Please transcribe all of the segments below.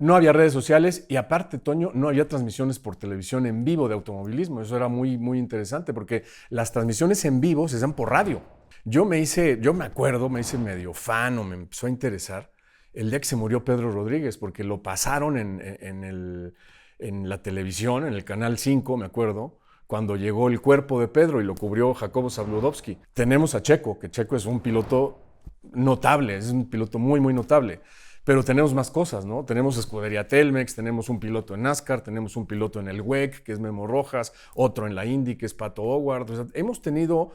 No había redes sociales y aparte, Toño, no había transmisiones por televisión en vivo de automovilismo. Eso era muy, muy interesante porque las transmisiones en vivo se hacían por radio. Yo me acuerdo, me hice medio fan o me empezó a interesar el día que se murió Pedro Rodríguez, porque lo pasaron en la televisión, en el Canal 5, me acuerdo, cuando llegó el cuerpo de Pedro y lo cubrió Jacobo Zabludovsky. Tenemos a Checo, que Checo es un piloto notable, es un piloto muy, muy notable. Pero tenemos más cosas, ¿no? Tenemos Escudería Telmex, tenemos un piloto en NASCAR, tenemos un piloto en el WEC, que es Memo Rojas, otro en la Indy, que es Pato Howard. O sea, hemos tenido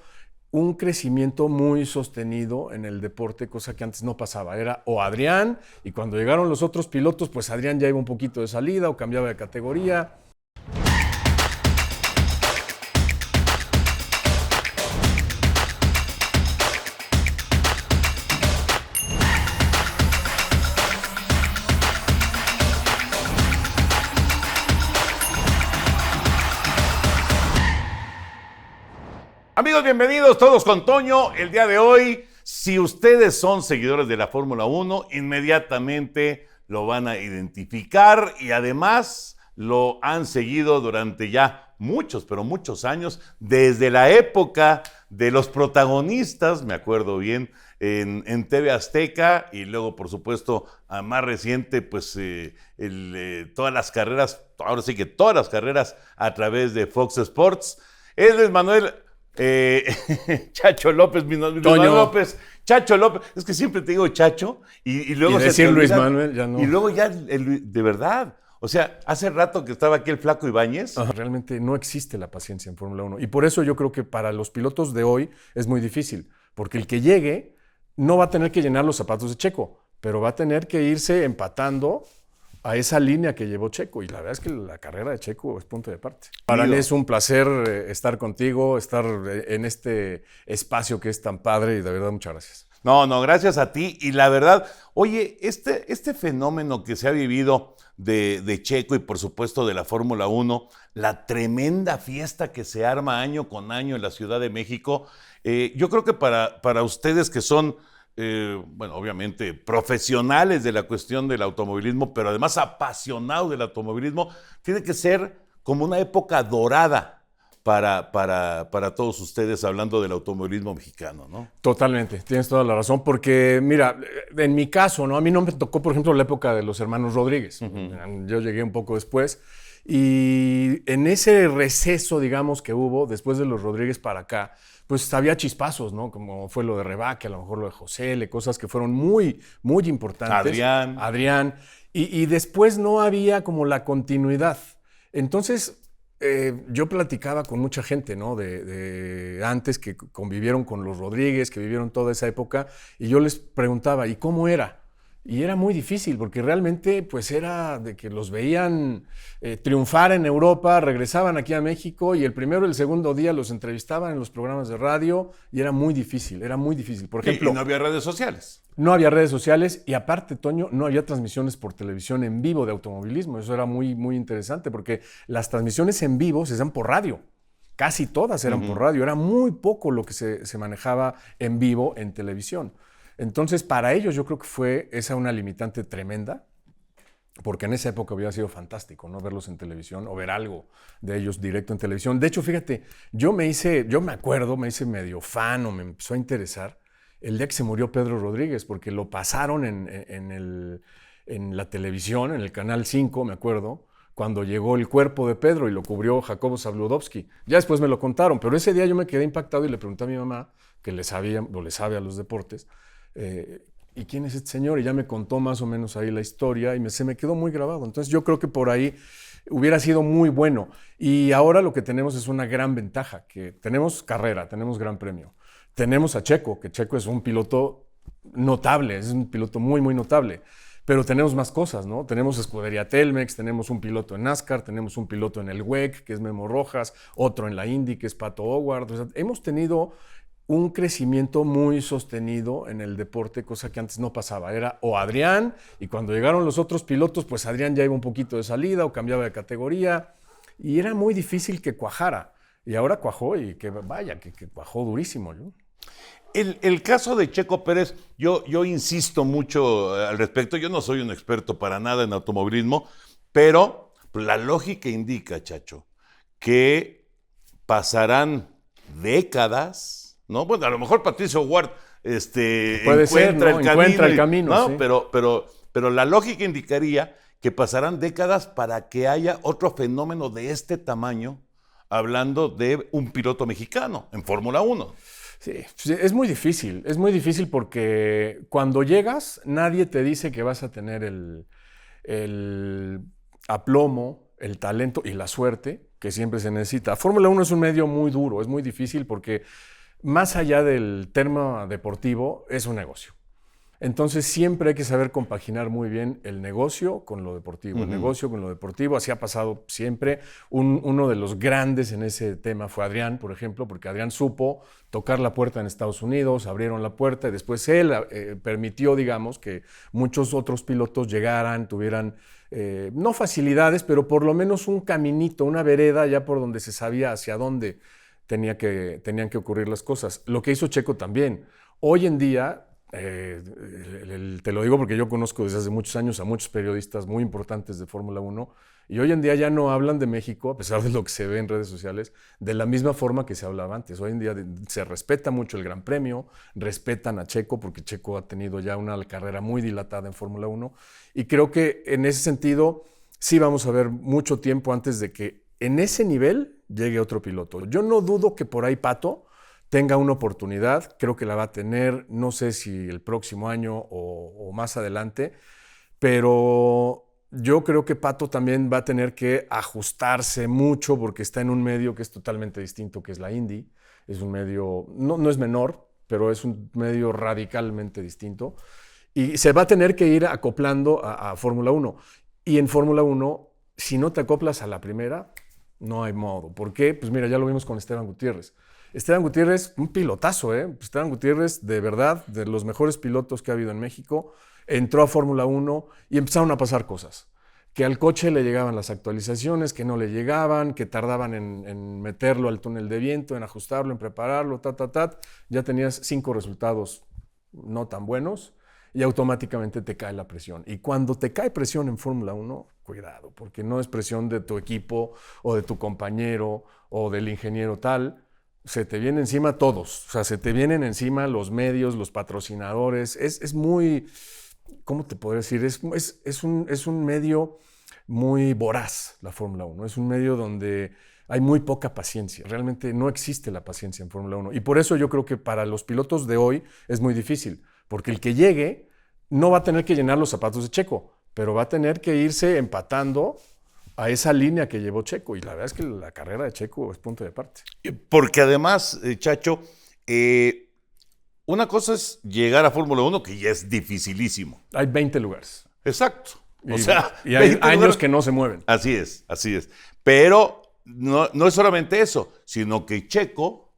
un crecimiento muy sostenido en el deporte, cosa que antes no pasaba. Era o Adrián, y cuando llegaron los otros pilotos, pues Adrián ya iba un poquito de salida o cambiaba de categoría. Amigos, bienvenidos todos con Toño. El día de hoy, si ustedes son seguidores de la Fórmula 1, inmediatamente lo van a identificar y además lo han seguido durante ya muchos, pero muchos años, desde la época de los protagonistas, me acuerdo bien, en TV Azteca y luego, por supuesto, a más reciente, pues todas las carreras, ahora sí que todas las carreras a través de Fox Sports. Él es Manuel Chacho López, Manuel López, Chacho López, es que siempre te digo Chacho y luego y decir Luis Manuel ya no. Y luego ya, de verdad, o sea, hace rato que estaba aquí el Flaco Ibáñez. Ajá. Realmente no existe la paciencia en Fórmula 1 y por eso yo creo que para los pilotos de hoy es muy difícil, porque el que llegue no va a tener que llenar los zapatos de Checo, pero va a tener que irse empatando a esa línea que llevó Checo, y la verdad es que la carrera de Checo es punto de aparte. Para mí es un placer estar contigo, estar en este espacio que es tan padre, y de verdad muchas gracias. No, gracias a ti, y la verdad, oye, este fenómeno que se ha vivido de Checo y por supuesto de la Fórmula 1, la tremenda fiesta que se arma año con año en la Ciudad de México, yo creo que para ustedes que son bueno, obviamente profesionales de la cuestión del automovilismo, pero además apasionados del automovilismo, tiene que ser como una época dorada para todos ustedes hablando del automovilismo mexicano, ¿no? Totalmente, tienes toda la razón, porque mira, en mi caso, ¿no? A mí no me tocó, por ejemplo, la época de los hermanos Rodríguez. Yo llegué un poco después, y en ese receso, digamos, que hubo después de los Rodríguez para acá, pues había chispazos, ¿no? Como fue lo de Rebaque, a lo mejor lo de José, cosas que fueron muy, muy importantes. Adrián. Y después no había como la continuidad. Entonces, yo platicaba con mucha gente, ¿no? De antes que convivieron con los Rodríguez, que vivieron toda esa época, y yo les preguntaba, ¿y cómo era? Y era muy difícil, porque realmente pues era de que los veían triunfar en Europa, regresaban aquí a México y el primero y el segundo día los entrevistaban en los programas de radio y era muy difícil, Por ejemplo, y no había redes sociales. No había redes sociales y aparte, Toño, no había transmisiones por televisión en vivo de automovilismo. Eso era muy, muy interesante porque las transmisiones en vivo se hacían por radio. Casi todas eran por radio. Era muy poco lo que se manejaba en vivo en televisión. Entonces, para ellos yo creo que fue esa una limitante tremenda, porque en esa época hubiera sido fantástico, ¿no? Verlos en televisión o ver algo de ellos directo en televisión. De hecho, fíjate, yo me hice medio fan o me empezó a interesar el día que se murió Pedro Rodríguez, porque lo pasaron en la televisión, en el Canal 5, me acuerdo, cuando llegó el cuerpo de Pedro y lo cubrió Jacobo Zabludovsky. Ya después me lo contaron, pero ese día yo me quedé impactado y le pregunté a mi mamá, que le sabe a los deportes, ¿y quién es este señor? Y ya me contó más o menos ahí la historia y se me quedó muy grabado. Entonces yo creo que por ahí hubiera sido muy bueno. Y ahora lo que tenemos es una gran ventaja, que tenemos carrera, tenemos gran premio. Tenemos a Checo, que Checo es un piloto notable, es un piloto muy, muy notable. Pero tenemos más cosas, ¿no? Tenemos Escudería Telmex, tenemos un piloto en NASCAR, tenemos un piloto en el WEC, que es Memo Rojas, otro en la Indy, que es Pato Howard. O sea, hemos tenido un crecimiento muy sostenido en el deporte, cosa que antes no pasaba. Era o Adrián, y cuando llegaron los otros pilotos, pues Adrián ya iba un poquito de salida o cambiaba de categoría, y era muy difícil que cuajara. Y ahora cuajó, y que vaya, que cuajó durísimo, ¿no? El caso de Checo Pérez, yo insisto mucho al respecto. Yo no soy un experto para nada en automovilismo, pero la lógica indica, Chacho, que pasarán décadas, ¿no? Bueno, a lo mejor Patricio Ward encuentra el camino, ¿no? Sí. Pero la lógica indicaría que pasarán décadas para que haya otro fenómeno de este tamaño, hablando de un piloto mexicano en Fórmula 1. Sí, es muy difícil porque cuando llegas nadie te dice que vas a tener el aplomo, el talento y la suerte que siempre se necesita. Fórmula 1 es un medio muy duro, es muy difícil porque más allá del tema deportivo es un negocio. Entonces siempre hay que saber compaginar muy bien el negocio con lo deportivo, el negocio con lo deportivo. Así ha pasado siempre. Uno de los grandes en ese tema fue Adrián, por ejemplo, porque Adrián supo tocar la puerta en Estados Unidos, abrieron la puerta y después él permitió, digamos, que muchos otros pilotos llegaran, tuvieran no facilidades, pero por lo menos un caminito, una vereda ya por donde se sabía hacia dónde tenían que ocurrir las cosas. Lo que hizo Checo también. Hoy en día, te lo digo porque yo conozco desde hace muchos años a muchos periodistas muy importantes de Fórmula 1 y hoy en día ya no hablan de México, a pesar de lo que se ve en redes sociales, de la misma forma que se hablaba antes. Hoy en día se respeta mucho el Gran Premio, respetan a Checo porque Checo ha tenido ya una carrera muy dilatada en Fórmula 1 y creo que en ese sentido sí vamos a ver mucho tiempo antes de que en ese nivel llegue otro piloto. Yo no dudo que por ahí Pato tenga una oportunidad, creo que la va a tener, no sé si el próximo año o más adelante, pero yo creo que Pato también va a tener que ajustarse mucho porque está en un medio que es totalmente distinto, que es la Indy. Es un medio, no es menor, pero es un medio radicalmente distinto. Y se va a tener que ir acoplando a Fórmula 1. Y en Fórmula 1, si no te acoplas a la primera, no hay modo. ¿Por qué? Pues mira, ya lo vimos con Esteban Gutiérrez. Esteban Gutiérrez, un pilotazo, ¿eh? Esteban Gutiérrez, de verdad, de los mejores pilotos que ha habido en México, entró a Fórmula 1 y empezaron a pasar cosas. Que al coche le llegaban las actualizaciones, que no le llegaban, que tardaban en meterlo al túnel de viento, en ajustarlo, en prepararlo, ya tenías 5 resultados no tan buenos y automáticamente te cae la presión. Y cuando te cae presión en Fórmula 1, cuidado, porque no es presión de tu equipo o de tu compañero o del ingeniero tal, se te vienen encima todos, o sea, se te vienen encima los medios, los patrocinadores, es muy, ¿cómo te podría decir? Es un medio muy voraz la Fórmula 1, es un medio donde hay muy poca paciencia, realmente no existe la paciencia en Fórmula 1 y por eso yo creo que para los pilotos de hoy es muy difícil, porque el que llegue no va a tener que llenar los zapatos de Checo, pero va a tener que irse empatando a esa línea que llevó Checo. Y la verdad es que la carrera de Checo es punto de aparte. Porque además, Chacho, una cosa es llegar a Fórmula 1, que ya es dificilísimo. Hay 20 lugares. Exacto. Y hay años que no se mueven. Así es. Pero no es solamente eso, sino que Checo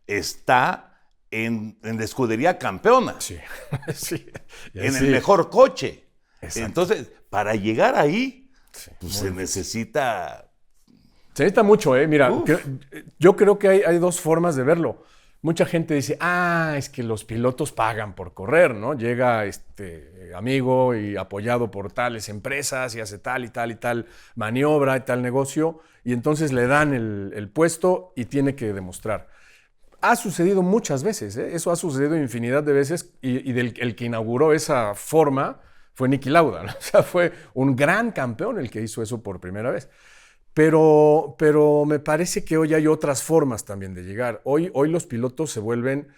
está en la escudería campeona. Sí. En el mejor coche. Exacto. Entonces, para llegar ahí, Sí, pues se necesita... Se necesita mucho, ¿eh? Mira, yo creo que hay dos formas de verlo. Mucha gente dice, es que los pilotos pagan por correr, ¿no? Llega este amigo y apoyado por tales empresas y hace tal y tal y tal maniobra y tal negocio, y entonces le dan el puesto y tiene que demostrar. Ha sucedido muchas veces, ¿eh? Eso ha sucedido infinidad de veces y el que inauguró esa forma fue Niki Lauda, ¿no? O sea, fue un gran campeón el que hizo eso por primera vez. Pero me parece que hoy hay otras formas también de llegar. Hoy los pilotos se vuelven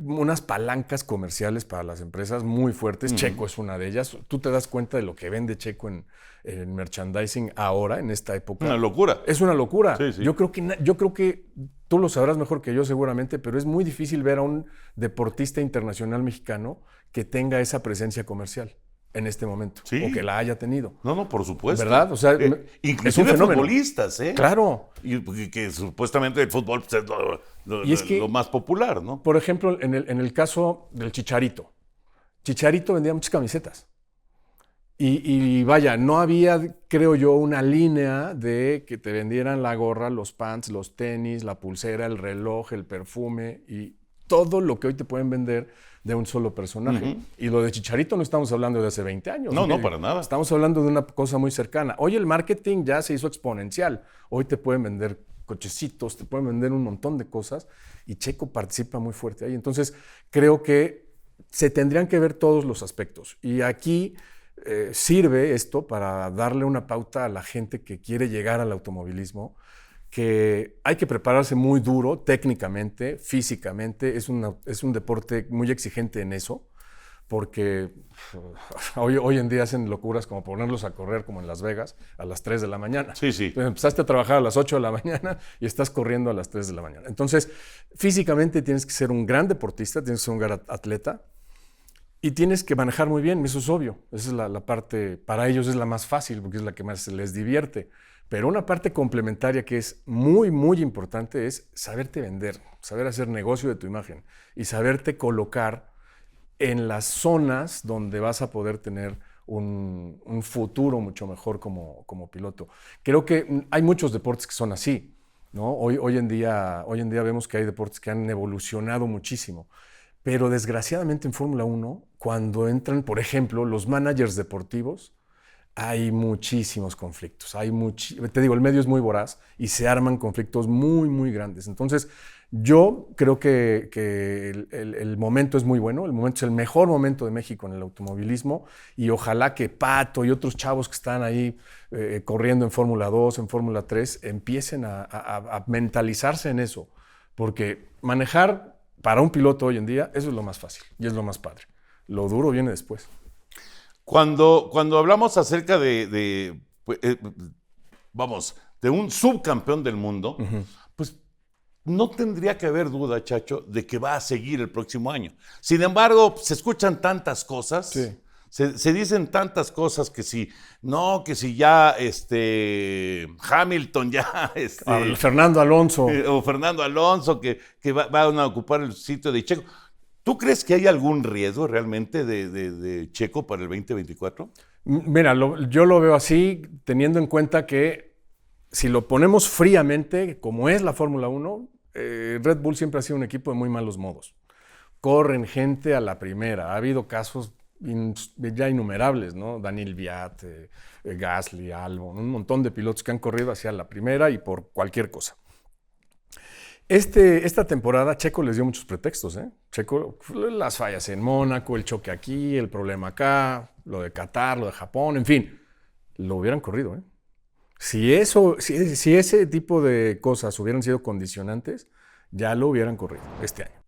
unas palancas comerciales para las empresas muy fuertes. Checo es una de ellas. Tú te das cuenta de lo que vende Checo en merchandising ahora, en esta época. Una locura. Es una locura. Sí. Yo creo que tú lo sabrás mejor que yo seguramente, pero es muy difícil ver a un deportista internacional mexicano que tenga esa presencia comercial en este momento, o que la haya tenido. No, por supuesto. ¿Verdad? O sea, inclusive es un fenómeno. futbolistas, ¿eh? Claro. Y que supuestamente el fútbol pues, es lo más popular, ¿no? Por ejemplo, en el caso del Chicharito. Chicharito vendía muchas camisetas. Y vaya, no había, creo yo, una línea de que te vendieran la gorra, los pants, los tenis, la pulsera, el reloj, el perfume. Y todo lo que hoy te pueden vender de un solo personaje. Y lo de Chicharito no estamos hablando de hace 20 años. No, para nada. Estamos hablando de una cosa muy cercana. Hoy el marketing ya se hizo exponencial. Hoy te pueden vender cochecitos, te pueden vender un montón de cosas y Checo participa muy fuerte ahí. Entonces, creo que se tendrían que ver todos los aspectos. Y aquí sirve esto para darle una pauta a la gente que quiere llegar al automovilismo, que hay que prepararse muy duro técnicamente, físicamente. Es un deporte muy exigente en eso, porque hoy en día hacen locuras como ponerlos a correr como en Las Vegas a las 3 de la mañana. Sí. Entonces, empezaste a trabajar a las 8 de la mañana y estás corriendo a las 3 de la mañana. Entonces, físicamente tienes que ser un gran deportista, tienes que ser un gran atleta y tienes que manejar muy bien, eso es obvio. Esa es la parte, para ellos es la más fácil porque es la que más les divierte. Pero una parte complementaria que es muy, muy importante es saberte vender, saber hacer negocio de tu imagen y saberte colocar en las zonas donde vas a poder tener un futuro mucho mejor como piloto. Creo que hay muchos deportes que son así, ¿no? Hoy en día vemos que hay deportes que han evolucionado muchísimo. Pero desgraciadamente en Fórmula 1, cuando entran, por ejemplo, los managers deportivos, hay muchísimos conflictos. Te digo, el medio es muy voraz y se arman conflictos muy, muy grandes. Entonces, yo creo que el momento es muy bueno. El momento es el mejor momento de México en el automovilismo y ojalá que Pato y otros chavos que están ahí corriendo en Fórmula 2, en Fórmula 3, empiecen a mentalizarse en eso. Porque manejar para un piloto hoy en día, eso es lo más fácil y es lo más padre. Lo duro viene después. Cuando hablamos acerca vamos, de un subcampeón del mundo, pues no tendría que haber duda, Chacho, de que va a seguir el próximo año. Sin embargo, se escuchan tantas cosas, Sí. se dicen tantas cosas que si ya Hamilton ya... Fernando Alonso. o Fernando Alonso, que van a ocupar el sitio de Checo. ¿Tú crees que hay algún riesgo realmente de Checo para el 2024? Mira, yo lo veo así, teniendo en cuenta que si lo ponemos fríamente, como es la Fórmula 1, Red Bull siempre ha sido un equipo de muy malos modos. Corren gente a la primera. Ha habido casos ya innumerables, ¿no? Daniel Kvyat, Gasly, Albon, un montón de pilotos que han corrido hacia la primera y por cualquier cosa. Esta temporada Checo les dio muchos pretextos, ¿eh? Checo, las fallas en Mónaco, el choque aquí, el problema acá, lo de Qatar, lo de Japón, en fin, lo hubieran corrido, ¿eh? Si ese tipo de cosas hubieran sido condicionantes, ya lo hubieran corrido este año.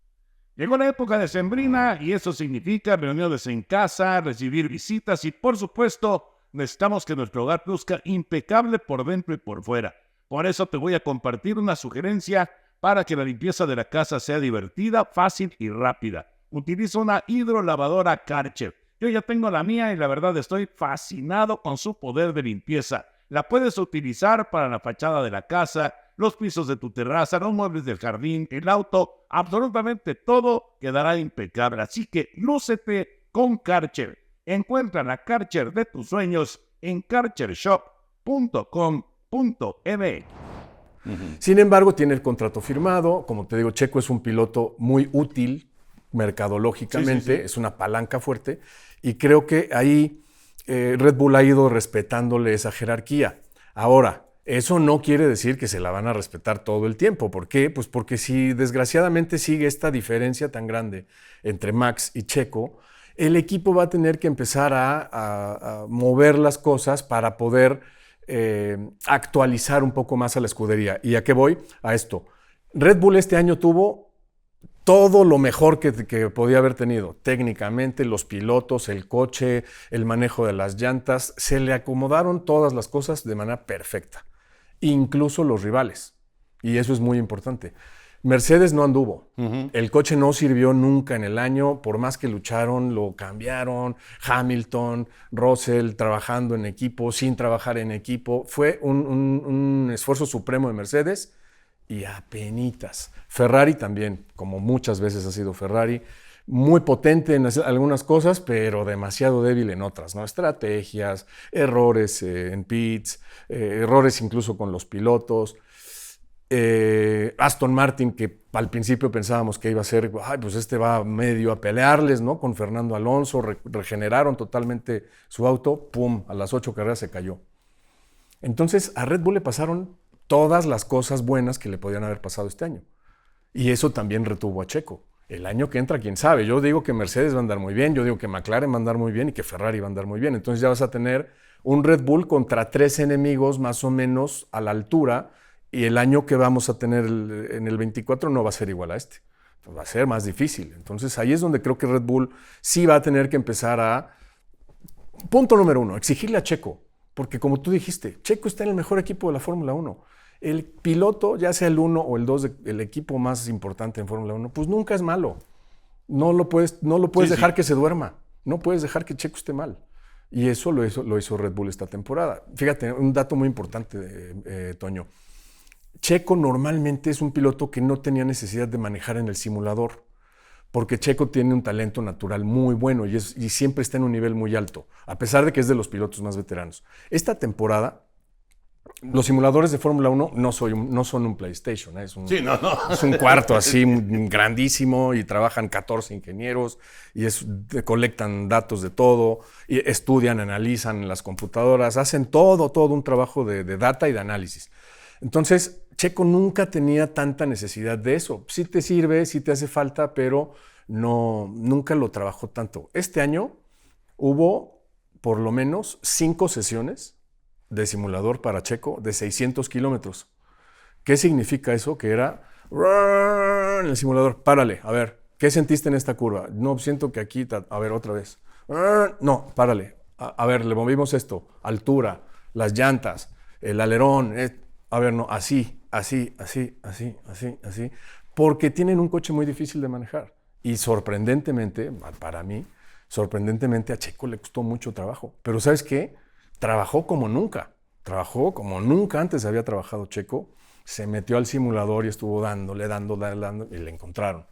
Llegó la época decembrina y eso significa reuniones en casa, recibir visitas y, por supuesto, necesitamos que nuestro hogar luzca impecable por dentro y por fuera. Por eso te voy a compartir una sugerencia para que la limpieza de la casa sea divertida, fácil y rápida. Utiliza una hidrolavadora Karcher. Yo ya tengo la mía y la verdad estoy fascinado con su poder de limpieza. La puedes utilizar para la fachada de la casa, los pisos de tu terraza, los muebles del jardín, el auto, absolutamente todo quedará impecable. Así que lúcete con Karcher. Encuentra la Karcher de tus sueños en karchershop.com.mx. Sin embargo, tiene el contrato firmado. Como te digo, Checo es un piloto muy útil mercadológicamente, sí. Es una palanca fuerte y creo que ahí Red Bull ha ido respetándole esa jerarquía. Ahora, eso no quiere decir que se la van a respetar todo el tiempo. ¿Por qué? Pues porque si desgraciadamente sigue esta diferencia tan grande entre Max y Checo, el equipo va a tener que empezar a mover las cosas para poder actualizar un poco más a la escudería. ¿Y a qué voy? A esto. Red Bull este año tuvo todo lo mejor que podía haber tenido. Técnicamente, los pilotos, el coche, el manejo de las llantas, se le acomodaron todas las cosas de manera perfecta. Incluso los rivales. Y eso es muy importante. Mercedes no anduvo. El coche no sirvió nunca en el año, por más que lucharon, lo cambiaron. Hamilton, Russell trabajando en equipo, sin trabajar en equipo. Fue un esfuerzo supremo de Mercedes y apenitas. Ferrari también, como muchas veces ha sido Ferrari, muy potente en algunas cosas, pero demasiado débil en otras, ¿no? Estrategias, errores en pits, errores incluso con los pilotos. Aston Martin, que al principio pensábamos que iba a ser, ay, pues este va medio a pelearles, ¿no? Con Fernando Alonso, regeneraron totalmente su auto, pum, a las 8 carreras se cayó. Entonces a Red Bull le pasaron todas las cosas buenas que le podían haber pasado este año. Y eso también retuvo a Checo. El año que entra, quién sabe. Yo digo que Mercedes va a andar muy bien, yo digo que McLaren va a andar muy bien y que Ferrari va a andar muy bien. Entonces ya vas a tener un Red Bull contra 3 enemigos más o menos a la altura, y el año que vamos a tener en el 24 no va a ser igual a este. Entonces, va a ser más difícil. Entonces ahí es donde creo que Red Bull sí va a tener que empezar a... Punto número 1, exigirle a Checo. Porque como tú dijiste, Checo está en el mejor equipo de la Fórmula 1. El piloto, ya sea el 1 o el 2, el equipo más importante en Fórmula 1, pues nunca es malo. No lo puedes dejar que se duerma. No puedes dejar que Checo esté mal. Y eso lo hizo Red Bull esta temporada. Fíjate, un dato muy importante, Toño. Checo normalmente es un piloto que no tenía necesidad de manejar en el simulador, porque Checo tiene un talento natural muy bueno y siempre está en un nivel muy alto, a pesar de que es de los pilotos más veteranos. Esta temporada, los simuladores de Fórmula 1 no son un PlayStation, es un cuarto así grandísimo y trabajan 14 ingenieros y colectan datos de todo, y estudian, analizan en las computadoras, hacen todo un trabajo de data y de análisis. Entonces, Checo nunca tenía tanta necesidad de eso. Sí te sirve, sí te hace falta, pero nunca lo trabajó tanto. Este año hubo por lo menos 5 sesiones de simulador para Checo de 600 kilómetros. ¿Qué significa eso? Que era en el simulador, párale, a ver, ¿qué sentiste en esta curva? No, siento que aquí, a ver, otra vez. No, párale, a ver, le movimos esto, altura, las llantas, el alerón, a ver, no, así, porque tienen un coche muy difícil de manejar. Y sorprendentemente, para mí, a Checo le costó mucho trabajo. Pero ¿sabes qué? Trabajó como nunca antes había trabajado Checo. Se metió al simulador y estuvo dándole, y le encontraron.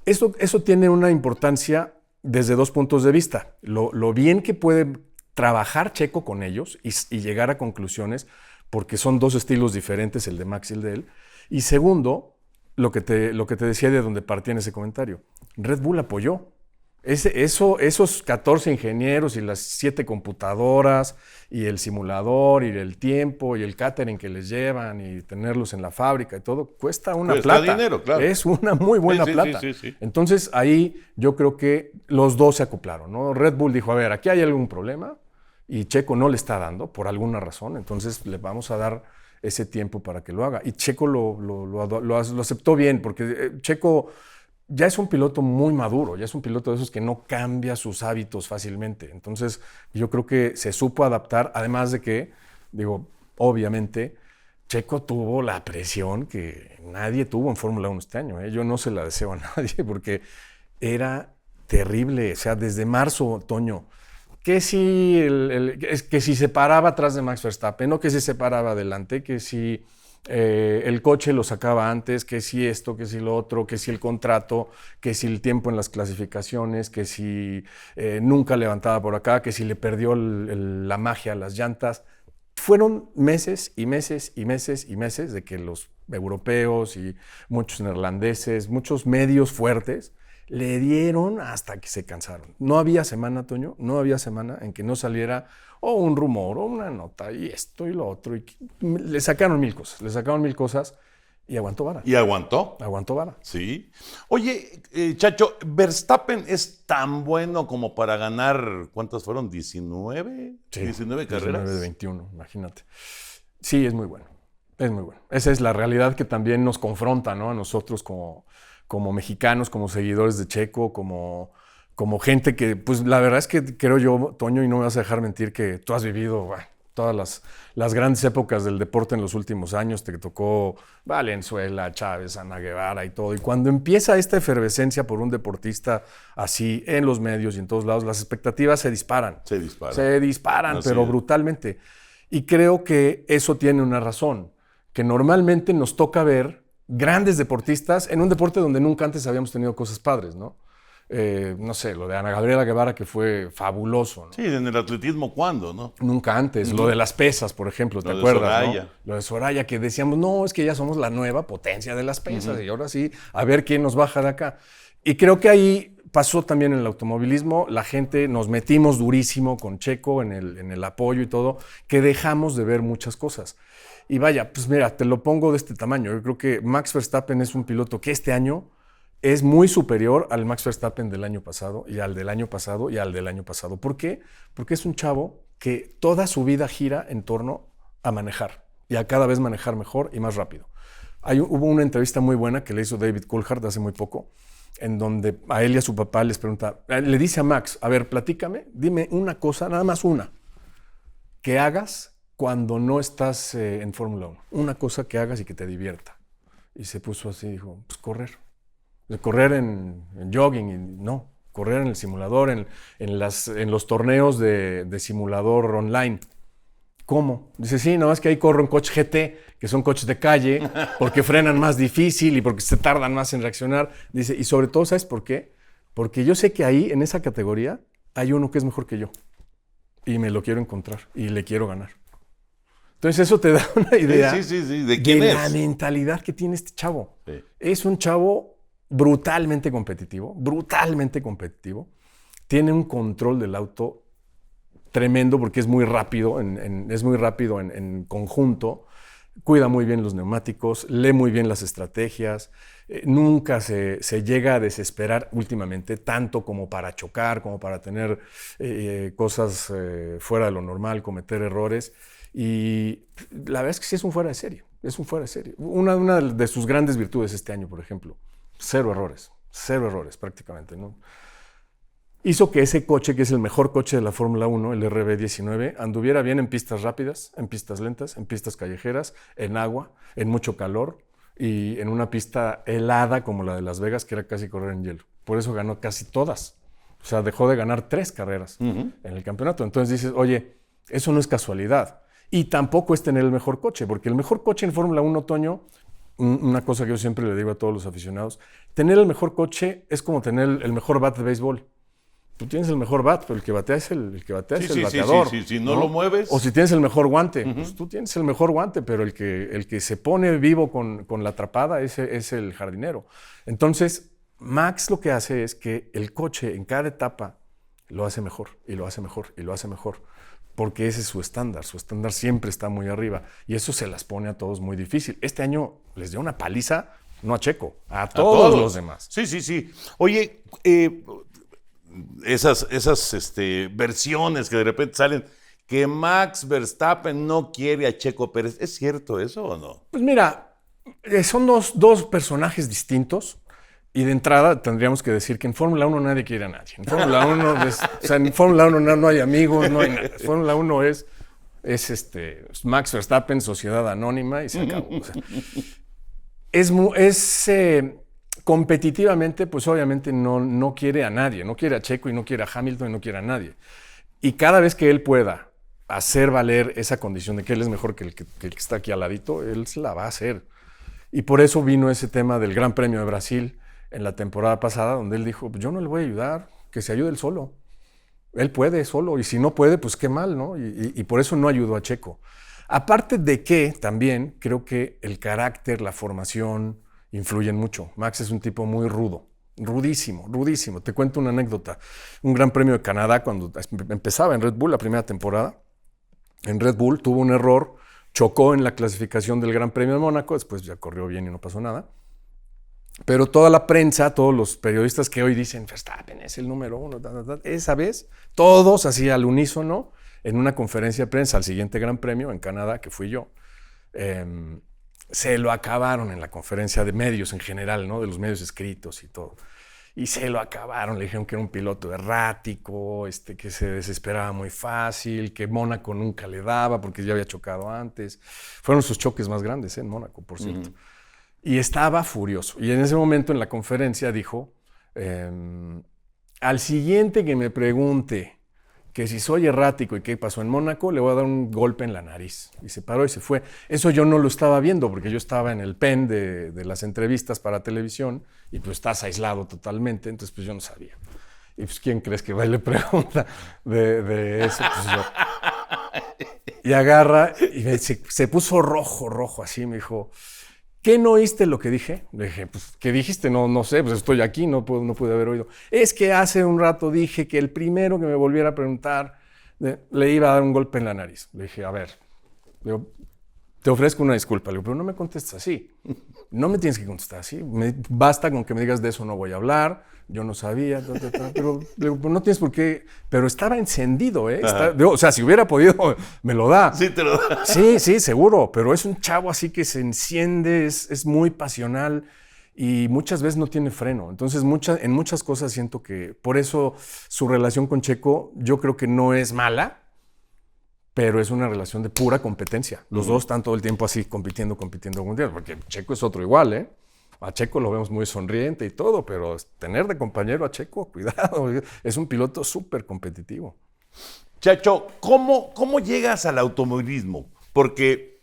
Eso tiene una importancia desde 2 puntos de vista. Lo bien que puede trabajar Checo con ellos y llegar a conclusiones, porque son 2 estilos diferentes, el de Max y el de él. Y segundo, lo que te decía de donde partía en ese comentario. Red Bull apoyó. Esos 14 ingenieros y las 7 computadoras y el simulador y el tiempo y el catering que les llevan y tenerlos en la fábrica y todo, cuesta plata. Dinero, claro. Es una muy buena plata. Sí. Entonces ahí yo creo que los 2 se acoplaron, ¿no? Red Bull dijo, a ver, aquí hay algún problema, y Checo no le está dando por alguna razón, entonces le vamos a dar ese tiempo para que lo haga. Y Checo lo aceptó bien, porque Checo ya es un piloto muy maduro, ya es un piloto de esos que no cambia sus hábitos fácilmente. Entonces yo creo que se supo adaptar, además de que, obviamente, Checo tuvo la presión que nadie tuvo en Fórmula 1 este año. Yo no se la deseo a nadie porque era terrible. O sea, desde marzo, Toño, que si, que si se paraba atrás de Max Verstappen, no que si se paraba adelante, que si el coche lo sacaba antes, que si esto, que si lo otro, que si el contrato, que si el tiempo en las clasificaciones, que si nunca levantaba por acá, que si le perdió la magia a las llantas. Fueron meses y meses y meses y meses de que los europeos y muchos neerlandeses, muchos medios fuertes, le dieron hasta que se cansaron. No había semana, Toño, no había semana en que no saliera un rumor o una nota y esto y lo otro. Y le sacaron mil cosas y aguantó vara. ¿Y aguantó? Aguantó vara. Sí. Oye, Chacho, ¿Verstappen es tan bueno como para ganar, ¿cuántas fueron? ¿19? Sí, 19 carreras. 19 de 21, imagínate. Sí, es muy bueno. Es muy bueno. Esa es la realidad que también nos confronta, ¿no? A nosotros como mexicanos, como seguidores de Checo, como gente que, pues la verdad es que creo yo, Toño, y no me vas a dejar mentir, que tú has vivido todas las grandes épocas del deporte en los últimos años. Te tocó Valenzuela, Chávez, Ana Guevara y todo. Y cuando empieza esta efervescencia por un deportista así en los medios y en todos lados, las expectativas se disparan. Se disparan, pero brutalmente. Y creo que eso tiene una razón, que normalmente nos toca ver grandes deportistas en un deporte donde nunca antes habíamos tenido cosas padres, ¿no? no sé, lo de Ana Gabriela Guevara, que fue fabuloso, ¿no? Sí, en el atletismo, ¿cuándo, no? Nunca antes. Lo de las pesas, por ejemplo, ¿te Lo de acuerdas? Soraya. ¿no? Lo de Soraya, que decíamos, no, es que ya somos la nueva potencia de las pesas y ahora sí, a ver quién nos baja de acá. Y creo que ahí pasó también en el automovilismo, la gente nos metimos durísimo con Checo en el apoyo y todo, que dejamos de ver muchas cosas. Y vaya, pues mira, te lo pongo de este tamaño. Yo creo que Max Verstappen es un piloto que este año es muy superior al Max Verstappen del año pasado y al del año pasado y al del año pasado. ¿Por qué? Porque es un chavo que toda su vida gira en torno a manejar y a cada vez manejar mejor y más rápido. Hubo una entrevista muy buena que le hizo David Coulthard hace muy poco, en donde a él y a su papá les pregunta, le dice a Max, a ver, platícame, dime una cosa, nada más una, que hagas cuando no estás en Fórmula 1. Una cosa que hagas y que te divierta. Y se puso así, dijo, pues correr. Correr en jogging, y no, correr en el simulador, en los torneos de simulador online. ¿Cómo? Dice, sí, no, es que ahí corro en coche GT, que son coches de calle, porque frenan más difícil y porque se tardan más en reaccionar. Dice, y sobre todo, ¿sabes por qué? Porque yo sé que ahí, en esa categoría, hay uno que es mejor que yo. Y me lo quiero encontrar y le quiero ganar. Entonces eso te da una idea Sí. ¿De quién es? la mentalidad que tiene este chavo. Sí. Es un chavo brutalmente competitivo. Tiene un control del auto tremendo porque es muy rápido, en conjunto. Cuida muy bien los neumáticos, lee muy bien las estrategias. Nunca se llega a desesperar últimamente, tanto como para chocar, como para tener cosas fuera de lo normal, cometer errores. Y la verdad es que sí es un fuera de serie. Una de sus grandes virtudes este año, por ejemplo, cero errores prácticamente, ¿no? Hizo que ese coche, que es el mejor coche de la Fórmula 1, el RB19, anduviera bien en pistas rápidas, en pistas lentas, en pistas callejeras, en agua, en mucho calor y en una pista helada como la de Las Vegas, que era casi correr en hielo. Por eso ganó casi todas. O sea, dejó de ganar 3 carreras en el campeonato. Entonces dices, oye, eso no es casualidad. Y tampoco es tener el mejor coche, porque el mejor coche en Fórmula 1, Toño, una cosa que yo siempre le digo a todos los aficionados, tener el mejor coche es como tener el mejor bat de béisbol. Tú tienes el mejor bat, pero el que batea es el bateador. Sí. Si no lo mueves. O si tienes el mejor guante, pues tú tienes el mejor guante, pero el que se pone vivo con la atrapada ese es el jardinero. Entonces, Max lo que hace es que el coche en cada etapa lo hace mejor, y lo hace mejor, y lo hace mejor. Porque ese es su estándar siempre está muy arriba. Y eso se las pone a todos muy difícil. Este año les dio una paliza, no a Checo, a todos los demás. Sí. Oye, esas versiones que de repente salen, que Max Verstappen no quiere a Checo Pérez, ¿es cierto eso o no? Pues mira, son dos personajes distintos. Y de entrada tendríamos que decir que en Fórmula 1 nadie quiere a nadie. En Fórmula 1 no hay amigos, no hay nada. Fórmula 1 es Max Verstappen, sociedad anónima y se acabó. O sea, competitivamente, pues obviamente no quiere a nadie. No quiere a Checo y no quiere a Hamilton y no quiere a nadie. Y cada vez que él pueda hacer valer esa condición de que él es mejor que el que está aquí al ladito, él se la va a hacer. Y por eso vino ese tema del Gran Premio de Brasil en la temporada pasada, donde él dijo, yo no le voy a ayudar, que se ayude él solo. Él puede solo, y si no puede, pues qué mal, ¿no? Y por eso no ayudó a Checo. Aparte de que también creo que el carácter, la formación, influyen mucho. Max es un tipo muy rudo, rudísimo. Te cuento una anécdota. Un Gran Premio de Canadá, cuando empezaba en Red Bull la primera temporada, en Red Bull tuvo un error, chocó en la clasificación del Gran Premio de Mónaco, después ya corrió bien y no pasó nada. Pero toda la prensa, todos los periodistas que hoy dicen Verstappen es el número 1, esa vez, todos así al unísono, en una conferencia de prensa al siguiente Gran Premio en Canadá, que fui yo, se lo acabaron en la conferencia de medios en general, ¿no? De los medios escritos y todo. Y se lo acabaron, le dijeron que era un piloto errático, que se desesperaba muy fácil, que Mónaco nunca le daba porque ya había chocado antes. Fueron sus choques más grandes en Mónaco, por cierto. Y estaba furioso. Y en ese momento en la conferencia dijo, al siguiente que me pregunte que si soy errático y qué pasó en Mónaco, le voy a dar un golpe en la nariz. Y se paró y se fue. Eso yo no lo estaba viendo porque yo estaba en el pen de las entrevistas para televisión y pues estás aislado totalmente, entonces pues yo no sabía. Y pues ¿quién crees que va y le pregunta de eso? Pues yo. Y agarra y se puso rojo así, me dijo, ¿qué no oíste lo que dije? Le dije, pues, ¿qué dijiste? No sé, pues estoy aquí, no pude haber oído. Es que hace un rato dije que el primero que me volviera a preguntar le iba a dar un golpe en la nariz. Le dije, a ver, te ofrezco una disculpa. Le digo, pero no me contestes así. No me tienes que contestar así. Basta con que me digas de eso no voy a hablar. Yo no sabía, pero le digo, no tienes por qué. Pero estaba encendido, ¿eh? O sea, si hubiera podido, me lo da. Sí, te lo da. Sí, seguro. Pero es un chavo así que se enciende, es muy pasional y muchas veces no tiene freno. Entonces, en muchas cosas siento que por eso su relación con Checo, yo creo que no es mala, pero es una relación de pura competencia. Los dos están todo el tiempo así compitiendo, porque Checo es otro igual, ¿eh? A Checo lo vemos muy sonriente y todo, pero tener de compañero a Checo, cuidado, es un piloto súper competitivo. Chacho, ¿cómo llegas al automovilismo? Porque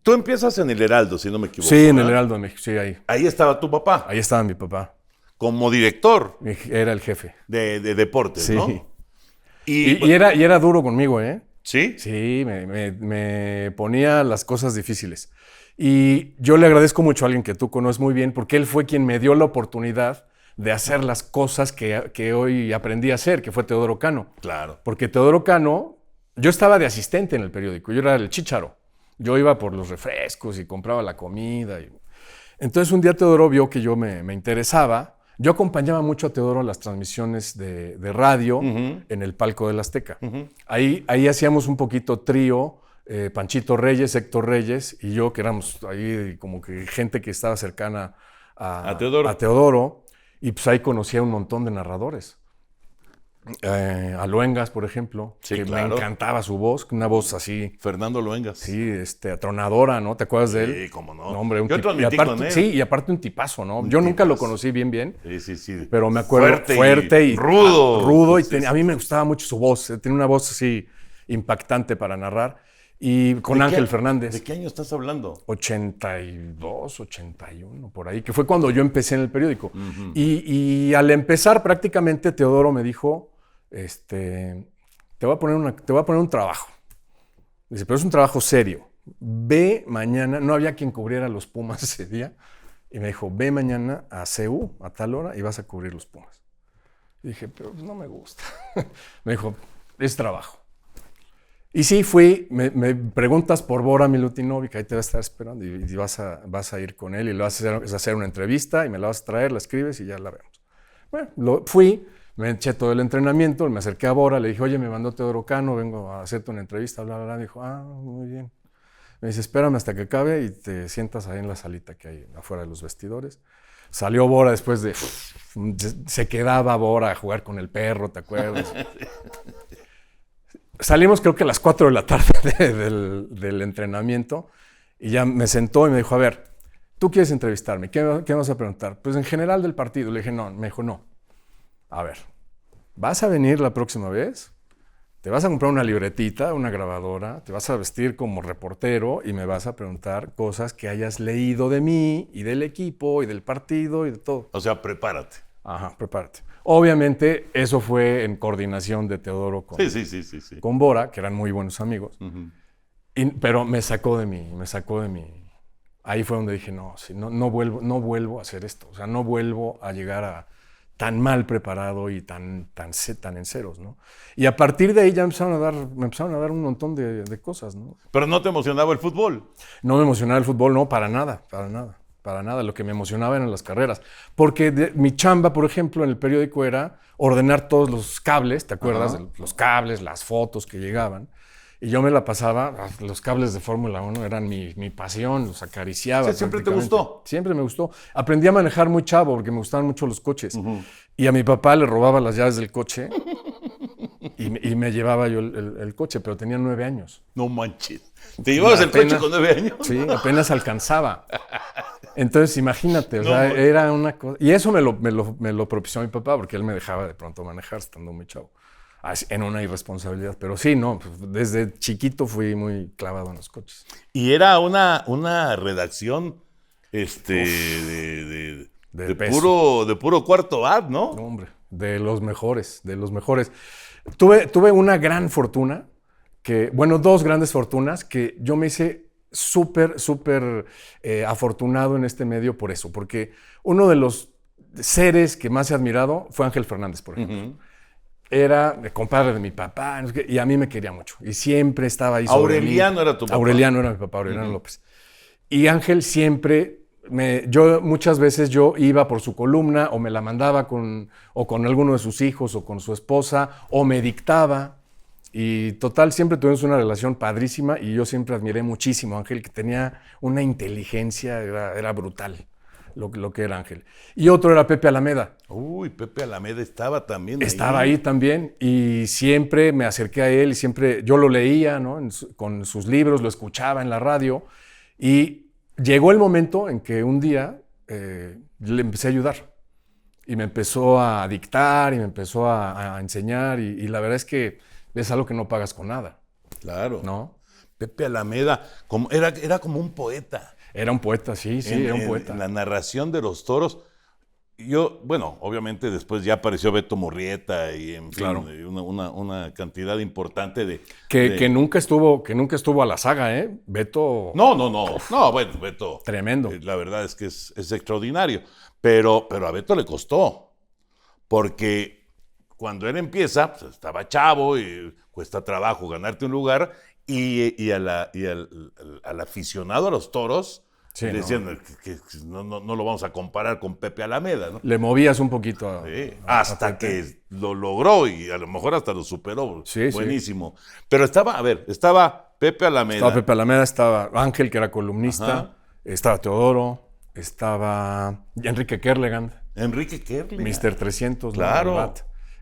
tú empiezas en el Heraldo, si no me equivoco. Sí, en el Heraldo de México, sí, ahí. Ahí estaba tu papá. Ahí estaba mi papá. Como director. Era el jefe. De deportes, sí. ¿no? Y era duro conmigo, ¿eh? ¿Sí? Sí, me ponía las cosas difíciles. Y yo le agradezco mucho a alguien que tú conoces muy bien, porque él fue quien me dio la oportunidad de hacer las cosas que hoy aprendí a hacer, que fue Teodoro Cano. Claro. Porque Teodoro Cano, yo estaba de asistente en el periódico, yo era el chícharo. Yo iba por los refrescos y compraba la comida. Entonces un día Teodoro vio que yo me interesaba. Yo acompañaba mucho a Teodoro a las transmisiones de radio en el palco del Azteca. Ahí hacíamos un poquito trío, Panchito Reyes, Héctor Reyes y yo, que éramos ahí como que gente que estaba cercana a Teodoro. Y pues ahí conocía un montón de narradores. A Luengas, por ejemplo, sí, que claro. Me encantaba su voz, una voz así. Fernando Luengas. Sí, atronadora, ¿no? ¿Te acuerdas de él? Sí, cómo no. No, hombre, Yo transmití con él. Sí, y aparte un tipazo, ¿no? Yo nunca lo conocí bien. Sí. Pero me acuerdo fuerte y rudo. Rudo, y a mí me gustaba mucho su voz. Tenía una voz así impactante para narrar. Y con Ángel Fernández. ¿De qué año estás hablando? 82, 81, por ahí, que fue cuando yo empecé en el periódico. Y al empezar prácticamente Teodoro me dijo, te voy a poner un trabajo. Dice, pero es un trabajo serio. Ve mañana, no había quien cubriera los Pumas ese día, y me dijo, ve mañana a CU a tal hora y vas a cubrir los Pumas. Y dije, pero no me gusta. Me dijo, es trabajo. Y sí, fui, me preguntas por Bora Milutinovic, ahí te va a estar esperando y vas a ir con él y le vas a hacer una entrevista y me la vas a traer, la escribes y ya la vemos. Bueno, fui, me eché todo el entrenamiento, me acerqué a Bora, le dije, oye, me mandó Teodoro Cano, vengo a hacerte una entrevista, bla, bla, bla. Dijo, muy bien. Me dice, espérame hasta que acabe y te sientas ahí en la salita que hay afuera de los vestidores. Salió Bora después de... Se quedaba Bora a jugar con el perro, ¿te acuerdas? Salimos creo que a las 4 de la tarde del entrenamiento y ya me sentó y me dijo, a ver, ¿tú quieres entrevistarme? ¿Qué me vas a preguntar? Pues en general del partido. Le dije, no. Me dijo, no. A ver, ¿vas a venir la próxima vez? Te vas a comprar una libretita, una grabadora, te vas a vestir como reportero y me vas a preguntar cosas que hayas leído de mí y del equipo y del partido y de todo. O sea, prepárate. Ajá, prepárate. Obviamente, eso fue en coordinación de Teodoro con Bora, que eran muy buenos amigos. Pero me sacó de mí. Ahí fue donde dije, no vuelvo a hacer esto. O sea, no vuelvo a llegar tan mal preparado y tan en ceros, ¿no? Y a partir de ahí ya me empezaron a dar un montón de cosas, ¿no? ¿Pero no te emocionaba el fútbol? No me emocionaba el fútbol, no, para nada. Lo que me emocionaba eran las carreras. Porque mi chamba, por ejemplo, en el periódico era ordenar todos los cables, ¿te acuerdas? Los cables, las fotos que llegaban. Y yo me la pasaba, los cables de Fórmula 1 eran mi pasión, los acariciaba. ¿Siempre te gustó? Siempre me gustó. Aprendí a manejar muy chavo porque me gustaban mucho los coches. Y a mi papá le robaba las llaves del coche y me llevaba yo el coche, pero tenía 9 años. No manches. ¿Te llevabas el coche con 9 años? Sí, apenas alcanzaba. Entonces, imagínate, era una cosa... Y eso me lo propició mi papá, porque él me dejaba de pronto manejar estando muy chavo. en una irresponsabilidad. Pero sí, no, pues, desde chiquito fui muy clavado en los coches. Y era una redacción de puro cuarto bat, ¿no? No, hombre, de los mejores, de los mejores. Tuve una gran fortuna, dos grandes fortunas, que yo me hice súper afortunado en este medio por eso, porque uno de los seres que más he admirado fue Ángel Fernández, por ejemplo. Uh-huh. Era el compadre de mi papá, no sé qué, y a mí me quería mucho. Y siempre estaba ahí sobre Aureliano mí. era tu papá. Aureliano era mi papá, Aureliano López. Y Ángel siempre, muchas veces yo iba por su columna o me la mandaba con alguno de sus hijos o con su esposa o me dictaba. Y total, siempre tuvimos una relación padrísima y yo siempre admiré muchísimo a Ángel, que tenía una inteligencia, era brutal lo que era Ángel. Y otro era Pepe Alameda. Uy, Pepe Alameda estaba también Estaba ahí también y siempre me acerqué a él y siempre yo lo leía, ¿no? Con sus libros, lo escuchaba en la radio y llegó el momento en que un día le empecé a ayudar y me empezó a dictar y me empezó a enseñar y la verdad es que es algo que no pagas con nada. Claro. ¿No? Pepe Alameda era como un poeta. Era un poeta, sí, era un poeta. En la narración de los toros, obviamente después ya apareció Beto Murrieta y en fin, claro. una cantidad importante de... Que nunca estuvo a la saga, ¿eh? Beto... No, bueno, Beto... Tremendo. La verdad es que es extraordinario, pero a Beto le costó, porque... Cuando él empieza, pues, estaba chavo y cuesta trabajo ganarte un lugar y al aficionado a los toros sí, le decían que no lo vamos a comparar con Pepe Alameda, ¿no? Le movías un poquito hasta que lo logró y a lo mejor hasta lo superó. Sí, buenísimo. Sí. Pero estaba Pepe Alameda. Estaba Ángel, que era columnista, ajá. Estaba Teodoro, estaba Enrique Kerlegand. Mr. 300, claro.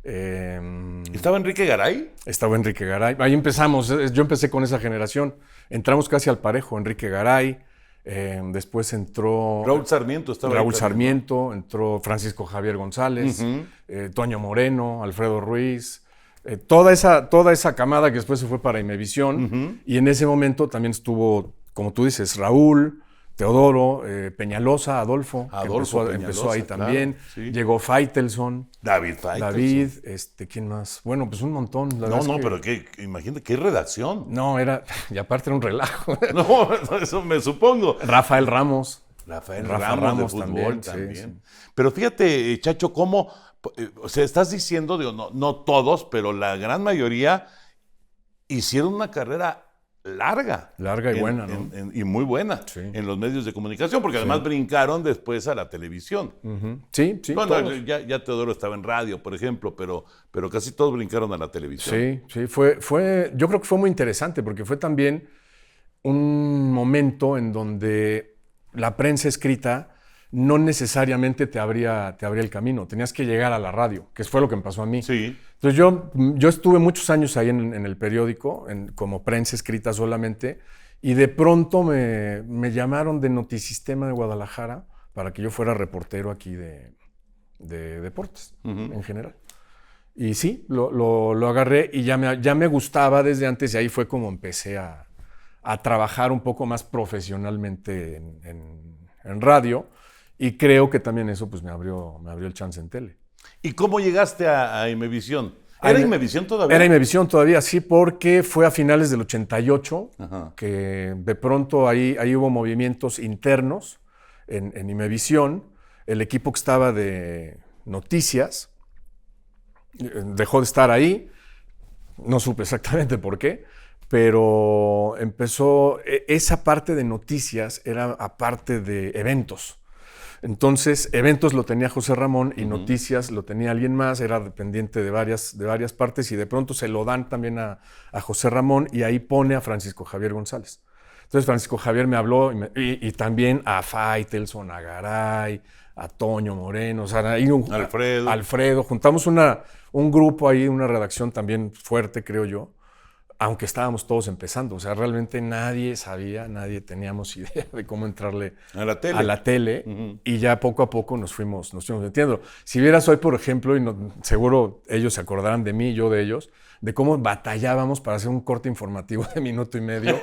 ¿Estaba Enrique Garay? Estaba Enrique Garay. Ahí empezamos. Yo empecé con esa generación. Entramos casi al parejo. Enrique Garay. Después entró... Raúl Sarmiento. Entró Francisco Javier González. Uh-huh. Toño Moreno. Alfredo Ruiz. Toda esa camada que después se fue para Imevisión. Uh-huh. Y en ese momento también estuvo, como tú dices, Raúl... Teodoro, Peñalosa, Adolfo empezó ahí también. Claro, sí. Llegó Faitelson. David, ¿quién más? Bueno, pues un montón. Pero imagínate, qué redacción. No, y aparte era un relajo. No, eso me supongo. Rafael Ramos. Rafael Ramos de fútbol también. Sí. Pero fíjate, Chacho, cómo, estás diciendo, no todos, pero la gran mayoría hicieron una carrera larga y buena, ¿no? Y muy buena en los medios de comunicación, porque además brincaron después a la televisión. Uh-huh. Sí. Bueno, ya Teodoro estaba en radio, por ejemplo, pero casi todos brincaron a la televisión. Sí, yo creo que fue muy interesante, porque fue también un momento en donde la prensa escrita no necesariamente te abría el camino. Tenías que llegar a la radio, que fue lo que me pasó a mí. Sí. Entonces yo estuve muchos años ahí en el periódico, como prensa escrita solamente, y de pronto me llamaron de Notisistema de Guadalajara para que yo fuera reportero aquí de deportes, uh-huh. en general. Y sí, lo agarré y ya me gustaba desde antes, y ahí fue como empecé a trabajar un poco más profesionalmente en radio. Y creo que también eso pues me abrió el chance en tele. ¿Y cómo llegaste a Imevisión? ¿Era Imevisión todavía? Era Imevisión todavía, sí, porque fue a finales del 88, ajá. que de pronto ahí hubo movimientos internos en Imevisión. El equipo que estaba de noticias dejó de estar ahí. No supe exactamente por qué, pero empezó... Esa parte de noticias era aparte de eventos. Entonces, eventos lo tenía José Ramón y uh-huh. noticias lo tenía alguien más, era dependiente de varias partes y de pronto se lo dan también a José Ramón y ahí pone a Francisco Javier González. Entonces, Francisco Javier me habló y también a Faitelson, a Garay, a Toño Moreno, o sea, ahí Alfredo. Juntamos un grupo ahí, una redacción también fuerte, creo yo, aunque estábamos todos empezando. O sea, realmente nadie teníamos idea de cómo entrarle A la tele. y ya poco a poco nos fuimos metiendo. Si vieras hoy, por ejemplo, y seguro ellos se acordarán de mí, yo de ellos, de cómo batallábamos para hacer un corte informativo de minuto y medio,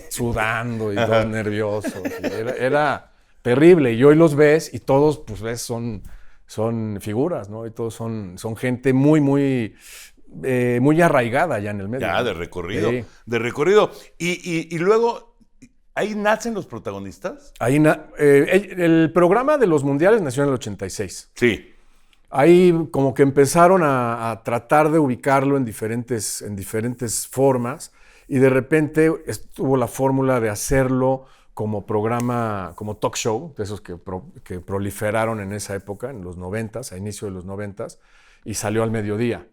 sudando y todos nerviosos. Era terrible. Y hoy los ves y todos, pues ves, son figuras, ¿no? Y todos son gente muy, muy... muy arraigada ya en el medio. Ya, ¿no? de recorrido. Sí. De recorrido. Y luego, ¿ahí nacen los protagonistas? Ahí el programa de los mundiales nació en el 86. Sí. Ahí como que empezaron a tratar de ubicarlo en diferentes formas y de repente estuvo la fórmula de hacerlo como programa, como talk show, de esos que proliferaron en esa época, en los 90s, a inicio de los 90s, y salió al mediodía.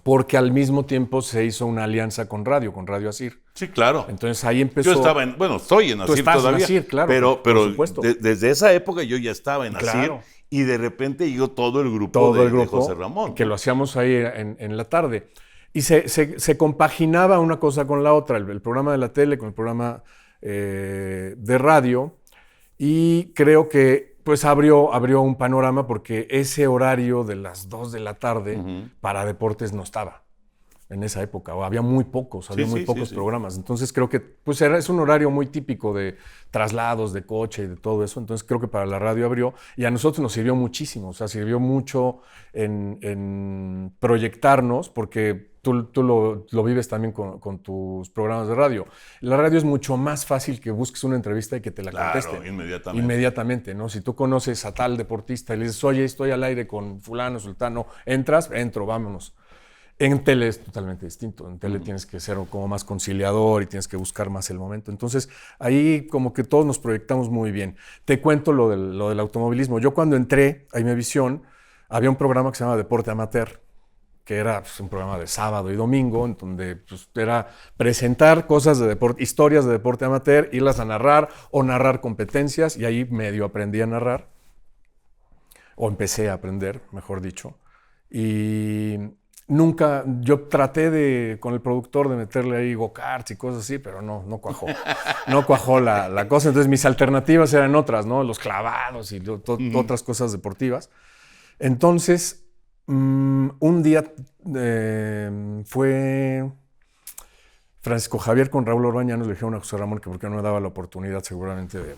Porque al mismo tiempo se hizo una alianza con Radio Asir. Sí, claro. Entonces ahí empezó... Yo estaba estoy en Tú Asir estás todavía. en Asir, claro, pero por supuesto. desde esa época yo ya estaba en Asir. Claro. Y de repente llegó todo el grupo de José Ramón. Que lo hacíamos ahí en la tarde. Y se compaginaba una cosa con la otra, el programa de la tele con el programa de radio. Y creo que pues abrió un panorama porque ese horario de las 2 de la tarde para deportes no estaba en esa época. O había muy pocos, programas. Entonces creo que pues es un horario muy típico de traslados, de coche y de todo eso. Entonces creo que para la radio abrió y a nosotros nos sirvió muchísimo. O sea, sirvió mucho en proyectarnos porque tú lo vives también con tus programas de radio. La radio es mucho más fácil que busques una entrevista y que te la contesten. Inmediatamente, ¿no? Si tú conoces a tal deportista y le dices, oye, estoy al aire con fulano, sultano, entro, vámonos. En tele es totalmente distinto. En tele tienes que ser como más conciliador y tienes que buscar más el momento. Entonces, ahí como que todos nos proyectamos muy bien. Te cuento lo del automovilismo. Yo cuando entré a Imevisión, había un programa que se llama Deporte Amateur, que era pues, un programa de sábado y domingo, en donde pues, era presentar cosas de deporte, historias de deporte amateur, irlas a narrar o narrar competencias, y ahí medio aprendí a narrar, o empecé a aprender, mejor dicho. Y nunca, yo traté con el productor de meterle ahí go-karts y cosas así, pero no cuajó. No cuajó la cosa. Entonces mis alternativas eran otras, ¿no? Los clavados y otras cosas deportivas. Entonces, un día fue Francisco Javier con Raúl Orbañanos, le dijeron a José Ramón que por qué no me daba la oportunidad seguramente de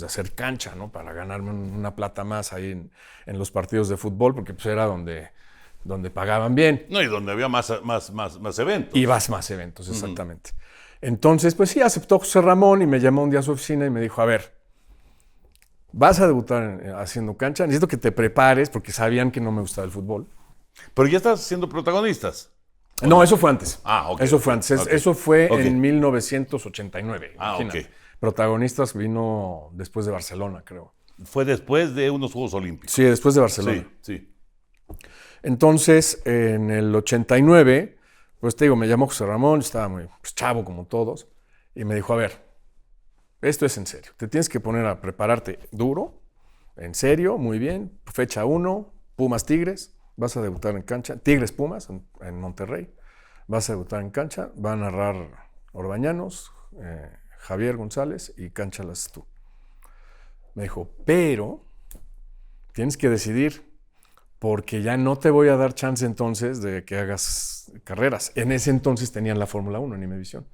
hacer cancha, ¿no? Para ganarme una plata más ahí en los partidos de fútbol, porque pues era donde pagaban bien. No, y donde había más eventos. Y más eventos, exactamente. Entonces, pues sí, aceptó José Ramón y me llamó un día a su oficina y me dijo, a ver, vas a debutar haciendo cancha, necesito que te prepares, porque sabían que no me gustaba el fútbol. Pero ya estás siendo protagonistas. No, eso fue antes. Ok. Eso fue antes. Okay. Eso fue en 1989. Ok. Protagonistas vino después de Barcelona, creo. Fue después de unos Juegos Olímpicos. Sí, después de Barcelona. Sí. Entonces, en el 89, pues te digo, me llamó José Ramón, estaba muy chavo como todos, y me dijo, a ver, esto es en serio, te tienes que poner a prepararte duro, en serio, muy bien, fecha 1, Pumas Tigres, vas a debutar en cancha, Tigres Pumas en Monterrey, vas a debutar en cancha, va a narrar Orbañanos, Javier González y cancha las tú. Me dijo, pero tienes que decidir, porque ya no te voy a dar chance entonces de que hagas carreras. En ese entonces tenían la Fórmula 1 en Imevisión.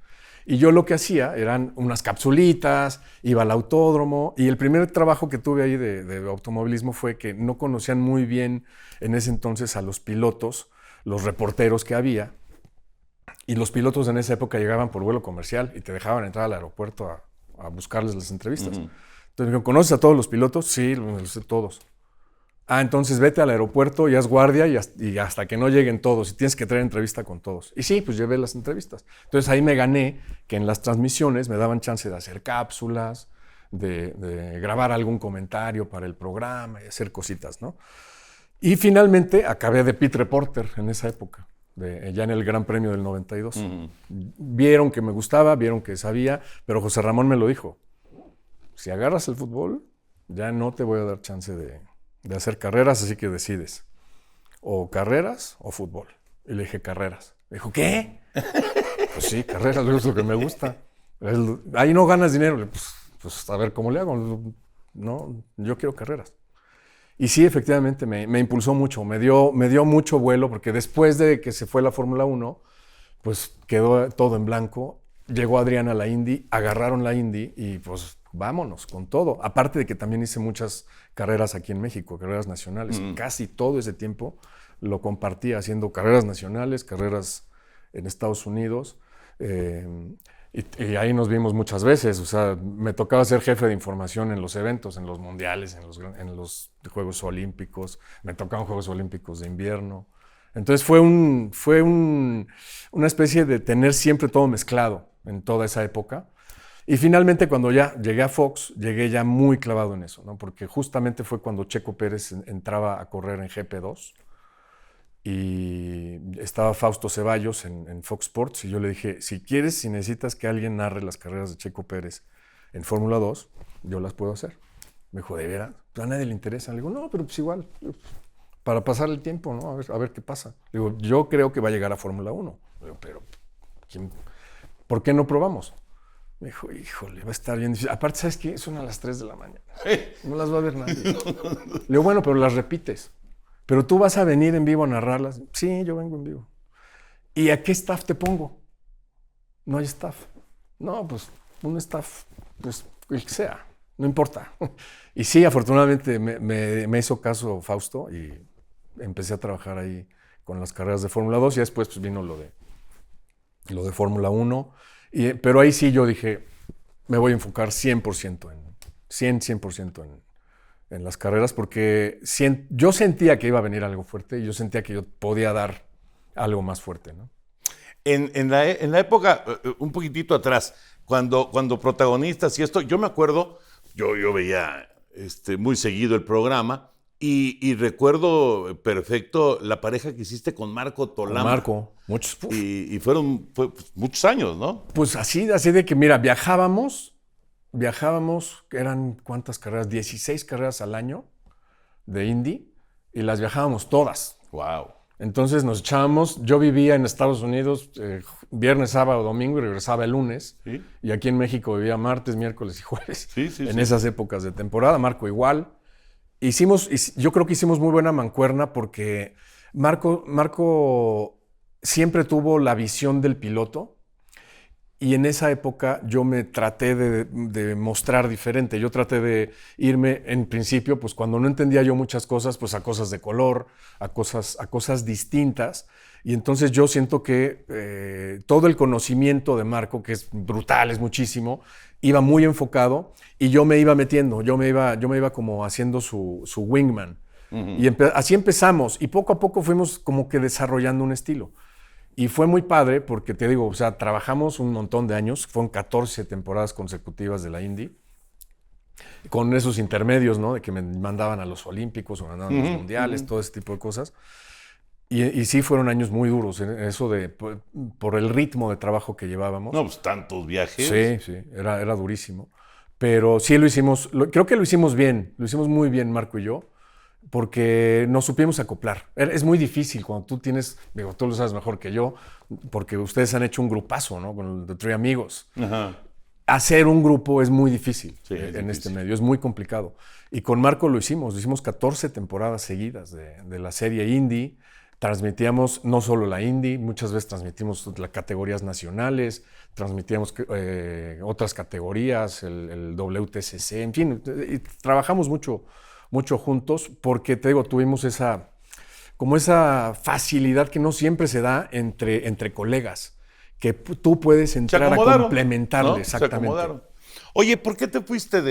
Y yo lo que hacía eran unas capsulitas, iba al autódromo, y el primer trabajo que tuve ahí de automovilismo fue que no conocían muy bien en ese entonces a los pilotos, los reporteros que había, y los pilotos en esa época llegaban por vuelo comercial y te dejaban entrar al aeropuerto a buscarles las entrevistas. Entonces me dijeron, ¿conoces a todos los pilotos? Sí, los sé todos. Entonces vete al aeropuerto y haz guardia y hasta que no lleguen todos. Y tienes que traer entrevista con todos. Y sí, pues llevé las entrevistas. Entonces ahí me gané que en las transmisiones me daban chance de hacer cápsulas, de grabar algún comentario para el programa y hacer cositas, ¿no? Y finalmente acabé de pit reporter en esa época, ya en el Gran Premio del 92. Vieron que me gustaba, vieron que sabía, pero José Ramón me lo dijo. Si agarras el fútbol, ya no te voy a dar chance de hacer carreras, así que decides, o carreras o fútbol. Y le dije, carreras. Me dijo, ¿qué? Pues sí, carreras es lo que me gusta. Ahí no ganas dinero. Pues a ver cómo le hago. No, yo quiero carreras. Y sí, efectivamente, me impulsó mucho, me dio mucho vuelo, porque después de que se fue la Fórmula 1, pues quedó todo en blanco. Llegó Adrián a la Indy, agarraron la Indy y pues vámonos con todo. Aparte de que también hice muchas carreras aquí en México, carreras nacionales. Casi todo ese tiempo lo compartía haciendo carreras nacionales, carreras en Estados Unidos. Y ahí nos vimos muchas veces. O sea, me tocaba ser jefe de información en los eventos, en los mundiales, en los Juegos Olímpicos. Me tocaban Juegos Olímpicos de invierno. Entonces fue una especie de tener siempre todo mezclado en toda esa época. Y finalmente cuando ya llegué a Fox, llegué ya muy clavado en eso, ¿no? Porque justamente fue cuando Checo Pérez entraba a correr en GP2 y estaba Fausto Ceballos en Fox Sports y yo le dije, si quieres, si necesitas que alguien narre las carreras de Checo Pérez en Fórmula 2, yo las puedo hacer. Me dijo, ¿de veras? A nadie le interesa. Le digo, no, pero pues igual, para pasar el tiempo, ¿no? A ver qué pasa. Le digo, yo creo que va a llegar a Fórmula 1. Le digo, pero ¿por qué no probamos? Me dijo, híjole, va a estar bien difícil. Aparte, ¿sabes qué? Son a las 3 de la mañana. No las va a ver nadie. Le digo, bueno, pero las repites. ¿Pero tú vas a venir en vivo a narrarlas? Sí, yo vengo en vivo. ¿Y a qué staff te pongo? No hay staff. No, pues un staff, pues el que sea, no importa. Y sí, afortunadamente me hizo caso Fausto y empecé a trabajar ahí con las carreras de Fórmula 2 y después pues, vino lo de Fórmula 1. Pero ahí sí yo dije, me voy a enfocar 100% en las carreras porque yo sentía que iba a venir algo fuerte y yo sentía que yo podía dar algo más fuerte, ¿no? En la época, un poquitito atrás, cuando protagonistas y esto, yo me acuerdo, yo veía muy seguido el programa y recuerdo perfecto la pareja que hiciste con Marco Tolama. Con Marco, muchos. Y fueron muchos años, ¿no? Pues así de que, mira, viajábamos, eran ¿cuántas carreras? 16 carreras al año de Indy y las viajábamos todas. Wow. Entonces nos echábamos, yo vivía en Estados Unidos viernes, sábado, domingo y regresaba el lunes. ¿Sí? Y aquí en México vivía martes, miércoles y jueves. Sí, en esas épocas de temporada, Marco igual. Yo creo que hicimos muy buena mancuerna porque Marco siempre tuvo la visión del piloto. Y en esa época yo me traté de mostrar diferente. Yo traté de irme, en principio, pues cuando no entendía yo muchas cosas, pues a cosas de color, a cosas distintas. Y entonces yo siento que todo el conocimiento de Marco, que es brutal, es muchísimo, iba muy enfocado y yo me iba metiendo, yo me iba como haciendo su wingman. Uh-huh. Y así empezamos y poco a poco fuimos como que desarrollando un estilo. Y fue muy padre porque, te digo, o sea, trabajamos un montón de años, fueron 14 temporadas consecutivas de la Indy, con esos intermedios, ¿no? De que me mandaban a los Olímpicos o me mandaban a los Mundiales, todo ese tipo de cosas. Y sí fueron años muy duros, eso por el ritmo de trabajo que llevábamos. No, pues tantos viajes. Sí, era durísimo. Pero sí creo que lo hicimos bien, lo hicimos muy bien Marco y yo. Porque nos supimos acoplar. Es muy difícil cuando tú tienes, digo, tú lo sabes mejor que yo, porque ustedes han hecho un grupazo, ¿no? Con The Three Amigos. Ajá. Hacer un grupo es muy difícil en este medio, es muy complicado. Y con Marco lo hicimos 14 temporadas seguidas de la serie Indy. Transmitíamos no solo la Indy, muchas veces transmitimos las categorías nacionales, transmitíamos otras categorías, el WTCC, en fin, trabajamos mucho juntos porque, te digo, tuvimos esa facilidad que no siempre se da entre colegas, que tú puedes entrar a complementarle, ¿no? Exactamente. Se acomodaron. Oye, ¿por qué te fuiste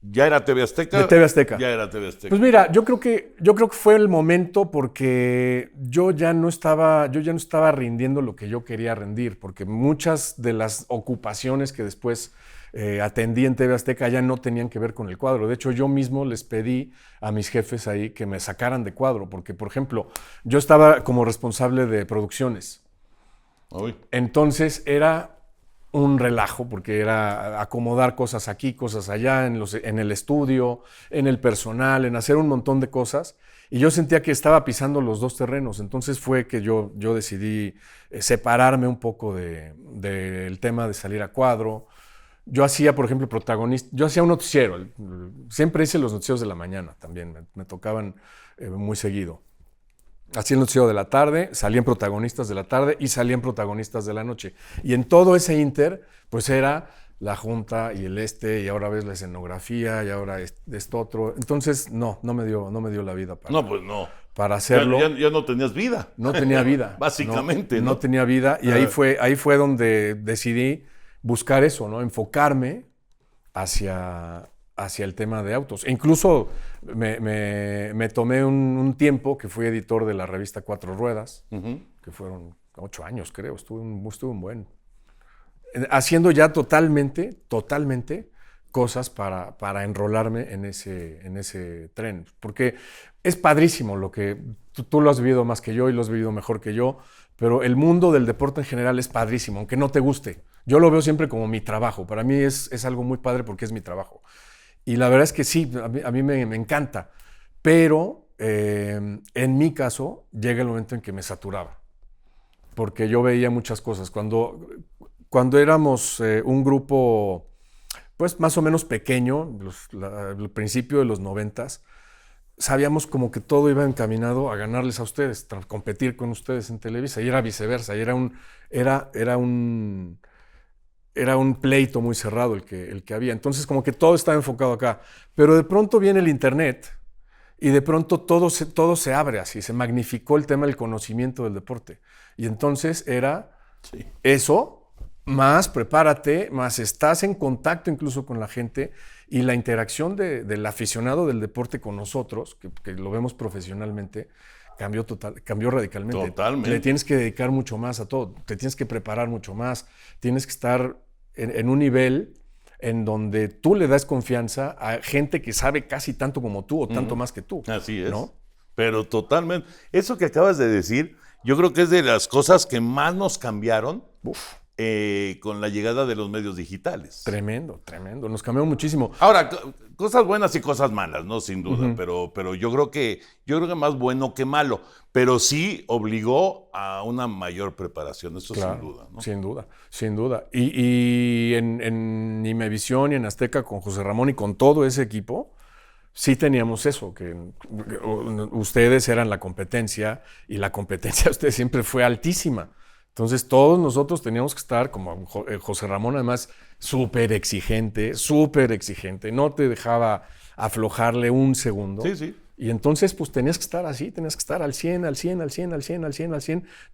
¿Ya era TV Azteca? De TV Azteca. Ya era TV Azteca. Pues mira, yo creo que fue el momento porque yo ya no estaba rindiendo lo que yo quería rendir, porque muchas de las ocupaciones que después atendí en TV Azteca ya no tenían que ver con el cuadro. De hecho, yo mismo les pedí a mis jefes ahí que me sacaran de cuadro, porque, por ejemplo, yo estaba como responsable de producciones. Uy. Entonces, era un relajo, porque era acomodar cosas aquí, cosas allá, en el estudio, en el personal, en hacer un montón de cosas. Y yo sentía que estaba pisando los dos terrenos. Entonces fue que yo decidí separarme un poco del tema de salir a cuadro. Yo hacía, por ejemplo, yo hacía un noticiero. Siempre hice los noticieros de la mañana también, me tocaban muy seguido. Hacía el noticiero de la tarde, salían protagonistas de la tarde y salían protagonistas de la noche. Y en todo ese inter, pues era la junta y y ahora ves la escenografía y ahora esto otro. Entonces, no me dio la vida para hacerlo. Ya no tenías vida. No tenía vida. Básicamente, no tenía vida. Y ahí fue donde decidí buscar eso, ¿no? Enfocarme hacia el tema de autos. E incluso me tomé un tiempo que fui editor de la revista Cuatro Ruedas, que fueron 8 años, creo. Estuve un buen. Haciendo ya totalmente cosas para enrolarme en ese tren. Porque es padrísimo lo que tú lo has vivido más que yo y lo has vivido mejor que yo, pero el mundo del deporte en general es padrísimo, aunque no te guste. Yo lo veo siempre como mi trabajo. Para mí es algo muy padre porque es mi trabajo. Y la verdad es que sí, a mí me encanta. Pero en mi caso llega el momento en que me saturaba. Porque yo veía muchas cosas. Cuando éramos un grupo, pues más o menos pequeño, al principio de los 90s, sabíamos como que todo iba encaminado a ganarles a ustedes, a competir con ustedes en Televisa. Y era viceversa. Y era un pleito muy cerrado el que había. Entonces como que todo estaba enfocado acá. Pero de pronto viene el internet y de pronto todo se abre así. Se magnificó el tema del conocimiento del deporte. Y entonces era eso, más prepárate, más estás en contacto incluso con la gente y la interacción del aficionado del deporte con nosotros, que lo vemos profesionalmente, cambió radicalmente. Totalmente. Le tienes que dedicar mucho más a todo, te tienes que preparar mucho más, tienes que estar en un nivel en donde tú le das confianza a gente que sabe casi tanto como tú o tanto más que tú. Así es. ¿No? Pero totalmente. Eso que acabas de decir, yo creo que es de las cosas que más nos cambiaron con la llegada de los medios digitales. Tremendo. Nos cambió muchísimo. Ahora, cosas buenas y cosas malas, ¿no? Sin duda, pero yo creo que más bueno que malo. Pero sí obligó a una mayor preparación, eso Claro, sin duda, ¿no? Sin duda. Y en Imevisión y en Azteca con José Ramón y con todo ese equipo, sí teníamos eso, que ustedes eran la competencia y la competencia de ustedes siempre fue altísima. Entonces todos nosotros teníamos que estar, como José Ramón además, súper exigente, no te dejaba aflojarle un segundo. Sí. Y entonces pues tenías que estar así, tenías que estar al 100,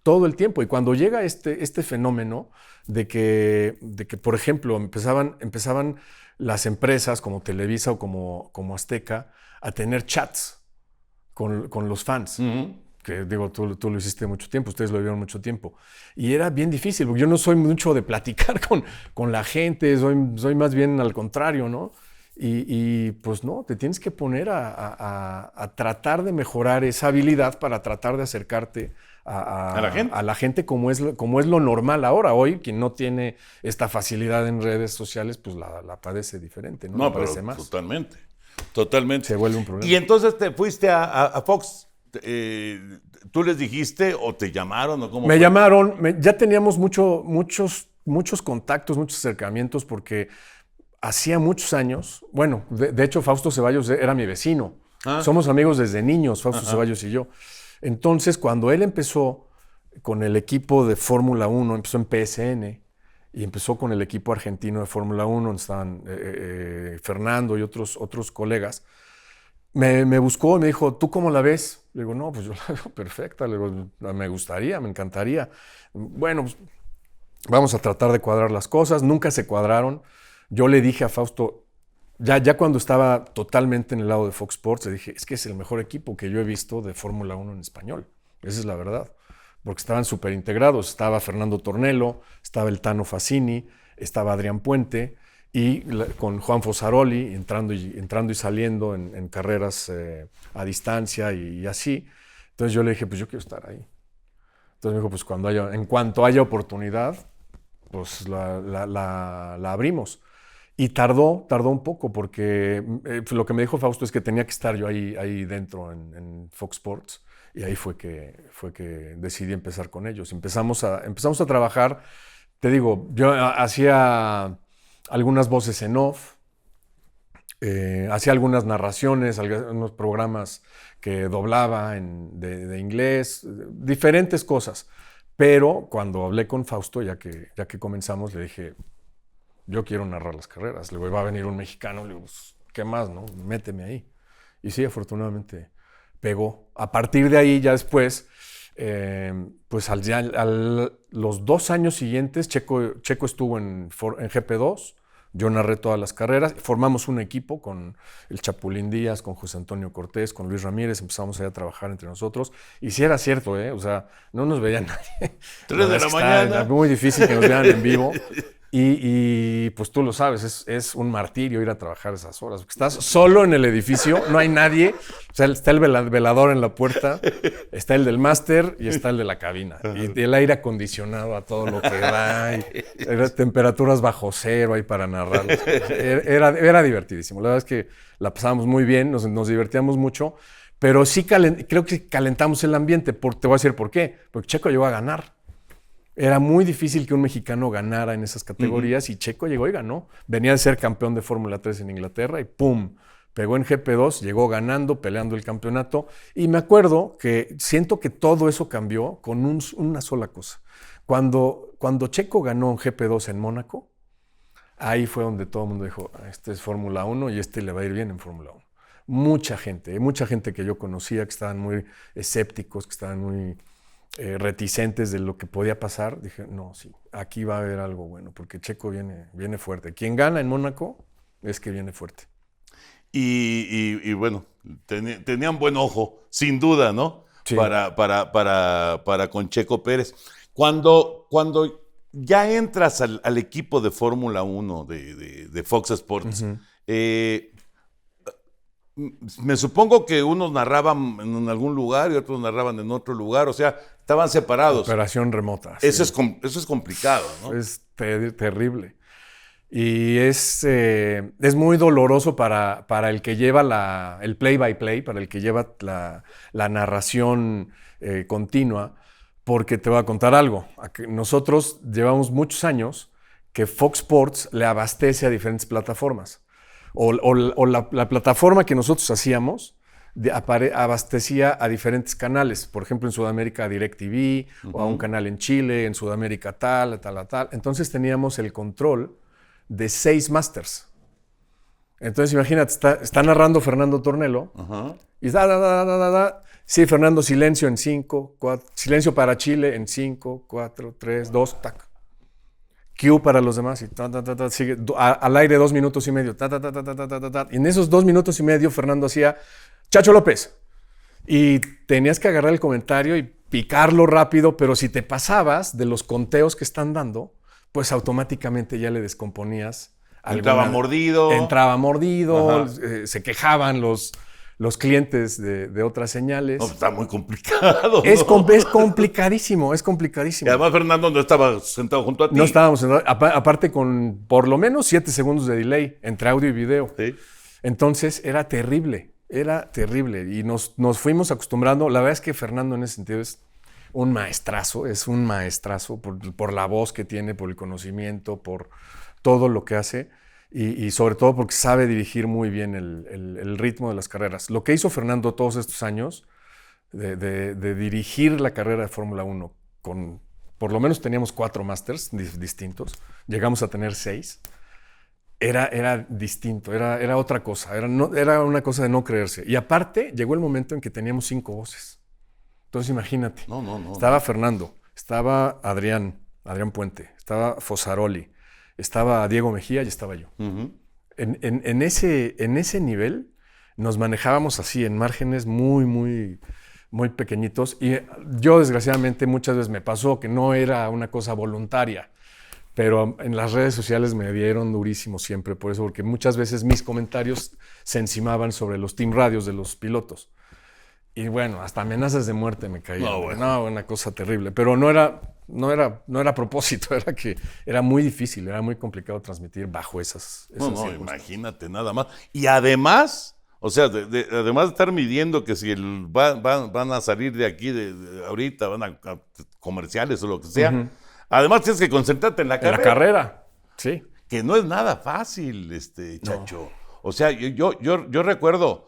todo el tiempo. Y cuando llega este fenómeno de que, por ejemplo, empezaban las empresas como Televisa o como Azteca a tener chats con los fans. Que digo, tú lo hiciste mucho tiempo, ustedes lo vivieron mucho tiempo. Y era bien difícil, porque yo no soy mucho de platicar con la gente, soy más bien al contrario, ¿no? Y pues no, te tienes que poner a tratar de mejorar esa habilidad para tratar de acercarte a la gente como es lo normal ahora. Hoy, quien no tiene esta facilidad en redes sociales, pues la padece diferente, ¿no? No, la padece pero más. Totalmente. Se vuelve un problema. Y entonces te fuiste a Fox. ¿Tú les dijiste o te llamaron o cómo? Me llamaron, ya teníamos muchos contactos, muchos acercamientos, porque hacía muchos años, bueno, de hecho Fausto Ceballos era mi vecino. Somos amigos desde niños, Fausto Ceballos y yo. Entonces, cuando él empezó con el equipo de Fórmula 1, empezó en PSN y empezó con el equipo argentino de Fórmula 1, donde estaban Fernando y otros colegas, me buscó y me dijo, ¿tú cómo la ves? Le digo, no, pues yo la veo perfecta. Le digo, me gustaría, me encantaría. Bueno, pues vamos a tratar de cuadrar las cosas. Nunca se cuadraron. Yo le dije a Fausto, ya cuando estaba totalmente en el lado de Fox Sports, le dije, es que es el mejor equipo que yo he visto de Fórmula 1 en español. Esa es la verdad. Porque estaban súper integrados. Estaba Fernando Tornello, estaba el Tano Fassini, estaba Adrián Puente, y con Juan Fosaroli entrando y saliendo en carreras a distancia y así. Entonces yo le dije, pues yo quiero estar ahí. Entonces me dijo, pues en cuanto haya oportunidad, pues la abrimos. Y tardó un poco porque lo que me dijo Fausto es que tenía que estar yo ahí dentro en Fox Sports. Y ahí fue que decidí empezar con ellos. Empezamos a trabajar. Te digo, yo hacía algunas voces en off, hacía algunas narraciones, algunos programas que doblaba de inglés, diferentes cosas. Pero cuando hablé con Fausto, ya que comenzamos, le dije, yo quiero narrar las carreras. Le digo, va a venir un mexicano. Le digo, pues, ¿qué más, no? Méteme ahí. Y sí, afortunadamente pegó. A partir de ahí, ya después, pues los 2 años siguientes, Checo estuvo en GP2, yo narré todas las carreras, formamos un equipo con el Chapulín Díaz, con José Antonio Cortés, con Luis Ramírez, empezamos a trabajar entre nosotros. Y sí era cierto, o sea, no nos veía nadie. 3 de la mañana. Era muy difícil que nos vean en vivo. Y pues tú lo sabes, es un martirio ir a trabajar esas horas. Porque estás solo en el edificio, no hay nadie. O sea, está el velador en la puerta, está el del máster y está el de la cabina. Y el aire acondicionado a todo lo que da. Y temperaturas bajo cero ahí para narrar. Era divertidísimo. La verdad es que la pasábamos muy bien, nos divertíamos mucho. Pero sí creo que calentamos el ambiente. Te voy a decir por qué. Porque Checo llegó a ganar. Era muy difícil que un mexicano ganara en esas categorías y Checo llegó y ganó. Venía de ser campeón de Fórmula 3 en Inglaterra y ¡pum! Pegó en GP2, llegó ganando, peleando el campeonato. Y me acuerdo que siento que todo eso cambió con una sola cosa. Cuando Checo ganó en GP2 en Mónaco, ahí fue donde todo el mundo dijo, este es Fórmula 1 y este le va a ir bien en Fórmula 1. Mucha gente que yo conocía que estaban muy escépticos, que estaban muy reticentes de lo que podía pasar, dije, no, sí, aquí va a haber algo bueno, porque Checo viene fuerte. Quien gana en Mónaco es que viene fuerte. Y bueno, tenían buen ojo, sin duda, ¿no? Sí. Para con Checo Pérez. Cuando ya entras al equipo de Fórmula 1 de Fox Sports, me supongo que unos narraban en algún lugar y otros narraban en otro lugar, o sea, estaban separados. Operación remota. Eso sí. es complicado, ¿no? Es terrible. Y es muy doloroso para el que lleva el play-by-play, para el que lleva la narración continua, porque te voy a contar algo. Nosotros llevamos muchos años que Fox Sports le abastece a diferentes plataformas. O la plataforma que nosotros hacíamos abastecía a diferentes canales. Por ejemplo, en Sudamérica a DirecTV, o a un canal en Chile, en Sudamérica tal. Entonces teníamos el control de 6 masters. Entonces imagínate, está narrando Fernando Tornello y sí, Fernando, silencio en 5, 4, silencio para Chile en 5, 4, 3, 2, tac. Cue para los demás y sigue al aire 2 minutos y medio. Y en esos 2 minutos y medio Fernando hacía Chacho López. Y tenías que agarrar el comentario y picarlo rápido, pero si te pasabas de los conteos que están dando, pues automáticamente ya le descomponías. Entraba mordido, se quejaban los clientes de otras señales. No, está muy complicado. Es complicadísimo. Y además Fernando no estaba sentado junto a ti. No estábamos sentados, aparte con por lo menos 7 segundos de delay entre audio y video. Sí. Entonces era terrible. Y nos fuimos acostumbrando. La verdad es que Fernando en ese sentido es un maestrazo por la voz que tiene, por el conocimiento, por todo lo que hace. Y sobre todo porque sabe dirigir muy bien el ritmo de las carreras. Lo que hizo Fernando todos estos años de dirigir la carrera de Fórmula 1 por lo menos teníamos 4 masters distintos, llegamos a tener 6, era distinto, era otra cosa, era una cosa de no creerse. Y aparte llegó el momento en que teníamos 5 voces. Entonces imagínate, estaba Fernando, estaba Adrián Puente, estaba Fosaroli, estaba Diego Mejía y estaba yo. En ese nivel nos manejábamos así, en márgenes muy, muy, muy pequeñitos. Y yo, desgraciadamente, muchas veces me pasó que no era una cosa voluntaria, pero en las redes sociales me dieron durísimo siempre por eso, porque muchas veces mis comentarios se encimaban sobre los team radios de los pilotos. Y bueno, hasta amenazas de muerte me caían. No, bueno. No, una cosa terrible. Pero no era a propósito, era que era muy difícil, era muy complicado transmitir bajo esas No, circunstancias. imagínate nada más. Y además, o sea, además de estar midiendo que si van a salir de aquí ahorita, van a comerciales o lo que sea, además tienes que concentrarte en la En carrera. la carrera, sí. Que no es nada fácil, Chacho. O sea, yo recuerdo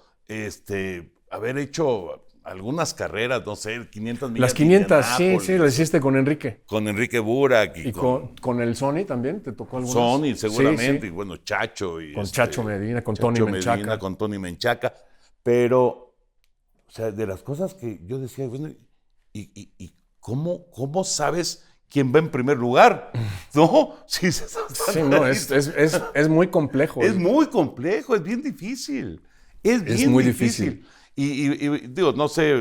haber hecho algunas carreras, no sé, 500 millas. Las 500, sí, Indianápolis, lo hiciste con Enrique. con Enrique Burak Y con el Sony también, ¿te tocó algunas? Sony, seguramente, Sí, y bueno, Chacho. Y con Chacho Medina, con Chacho Tony Menchaca. Medina, con Tony Menchaca. Pero, o sea, de las cosas que yo decía, bueno, ¿y cómo sabes quién va en primer lugar? No, sí, Sí, no, es muy complejo. es muy complejo, es bien difícil. Es bien muy difícil. Y digo, no sé,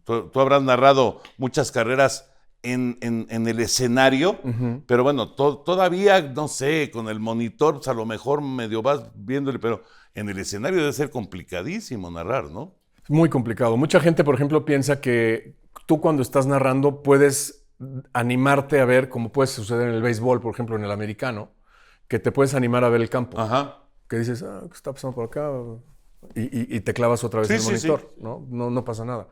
tú habrás narrado muchas carreras en el escenario, pero bueno, todavía, no sé, con el monitor, pues a lo mejor medio vas viéndole, pero en el escenario debe ser complicadísimo narrar, ¿no? Muy complicado. Mucha gente, por ejemplo, piensa que tú cuando estás narrando puedes animarte a ver, como puede suceder en el béisbol, por ejemplo, en el americano, que te puedes animar a ver el campo. Ajá. Que dices, ¿qué está pasando por acá? Y te clavas otra vez Sí, en el sí, monitor, sí. No pasa nada.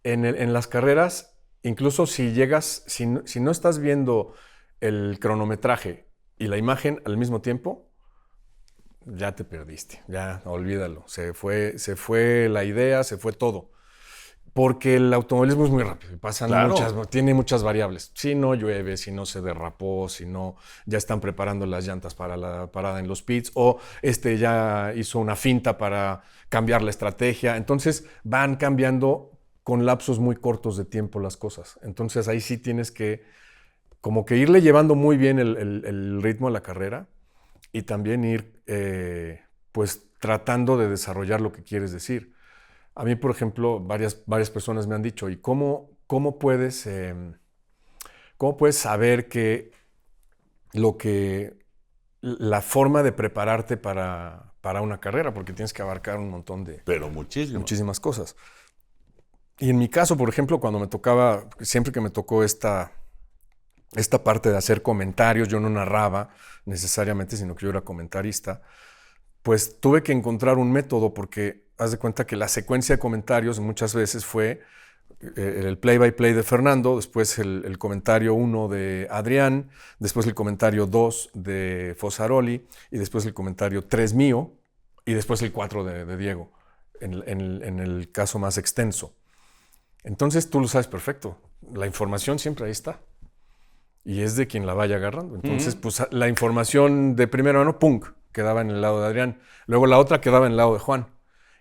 En las carreras, incluso si llegas, si no estás viendo el cronometraje y la imagen al mismo tiempo, ya te perdiste, ya olvídalo. Se fue la idea, se fue todo. Porque el automovilismo es muy rápido, Claro. tiene muchas variables. Si no llueve, si no se derrapó, si no ya están preparando las llantas para la parada en los pits, o ya hizo una finta para cambiar la estrategia. Entonces van cambiando con lapsos muy cortos de tiempo las cosas. Entonces ahí sí tienes que como que irle llevando muy bien el ritmo a la carrera y también ir pues tratando de desarrollar lo que quieres decir. A mí, por ejemplo, varias personas me han dicho, ¿y cómo puedes saber que la forma de prepararte para una carrera? Porque tienes que abarcar un montón de Pero muchísimo. muchísimas cosas. Y en mi caso, por ejemplo, cuando me tocaba, siempre que me tocó esta parte de hacer comentarios, yo no narraba necesariamente, sino que yo era comentarista, pues tuve que encontrar un método porque haz de cuenta que la secuencia de comentarios muchas veces fue el play-by-play de Fernando, después el comentario 1 de Adrián, después el comentario 2 de Fosaroli y después el comentario 3 mío y después el 4 de Diego, en el caso más extenso. Entonces tú lo sabes perfecto, la información siempre ahí está. Y es de quien la vaya agarrando. Entonces, pues la información de primera mano, ¡pum!, quedaba en el lado de Adrián. Luego la otra quedaba en el lado de Juan.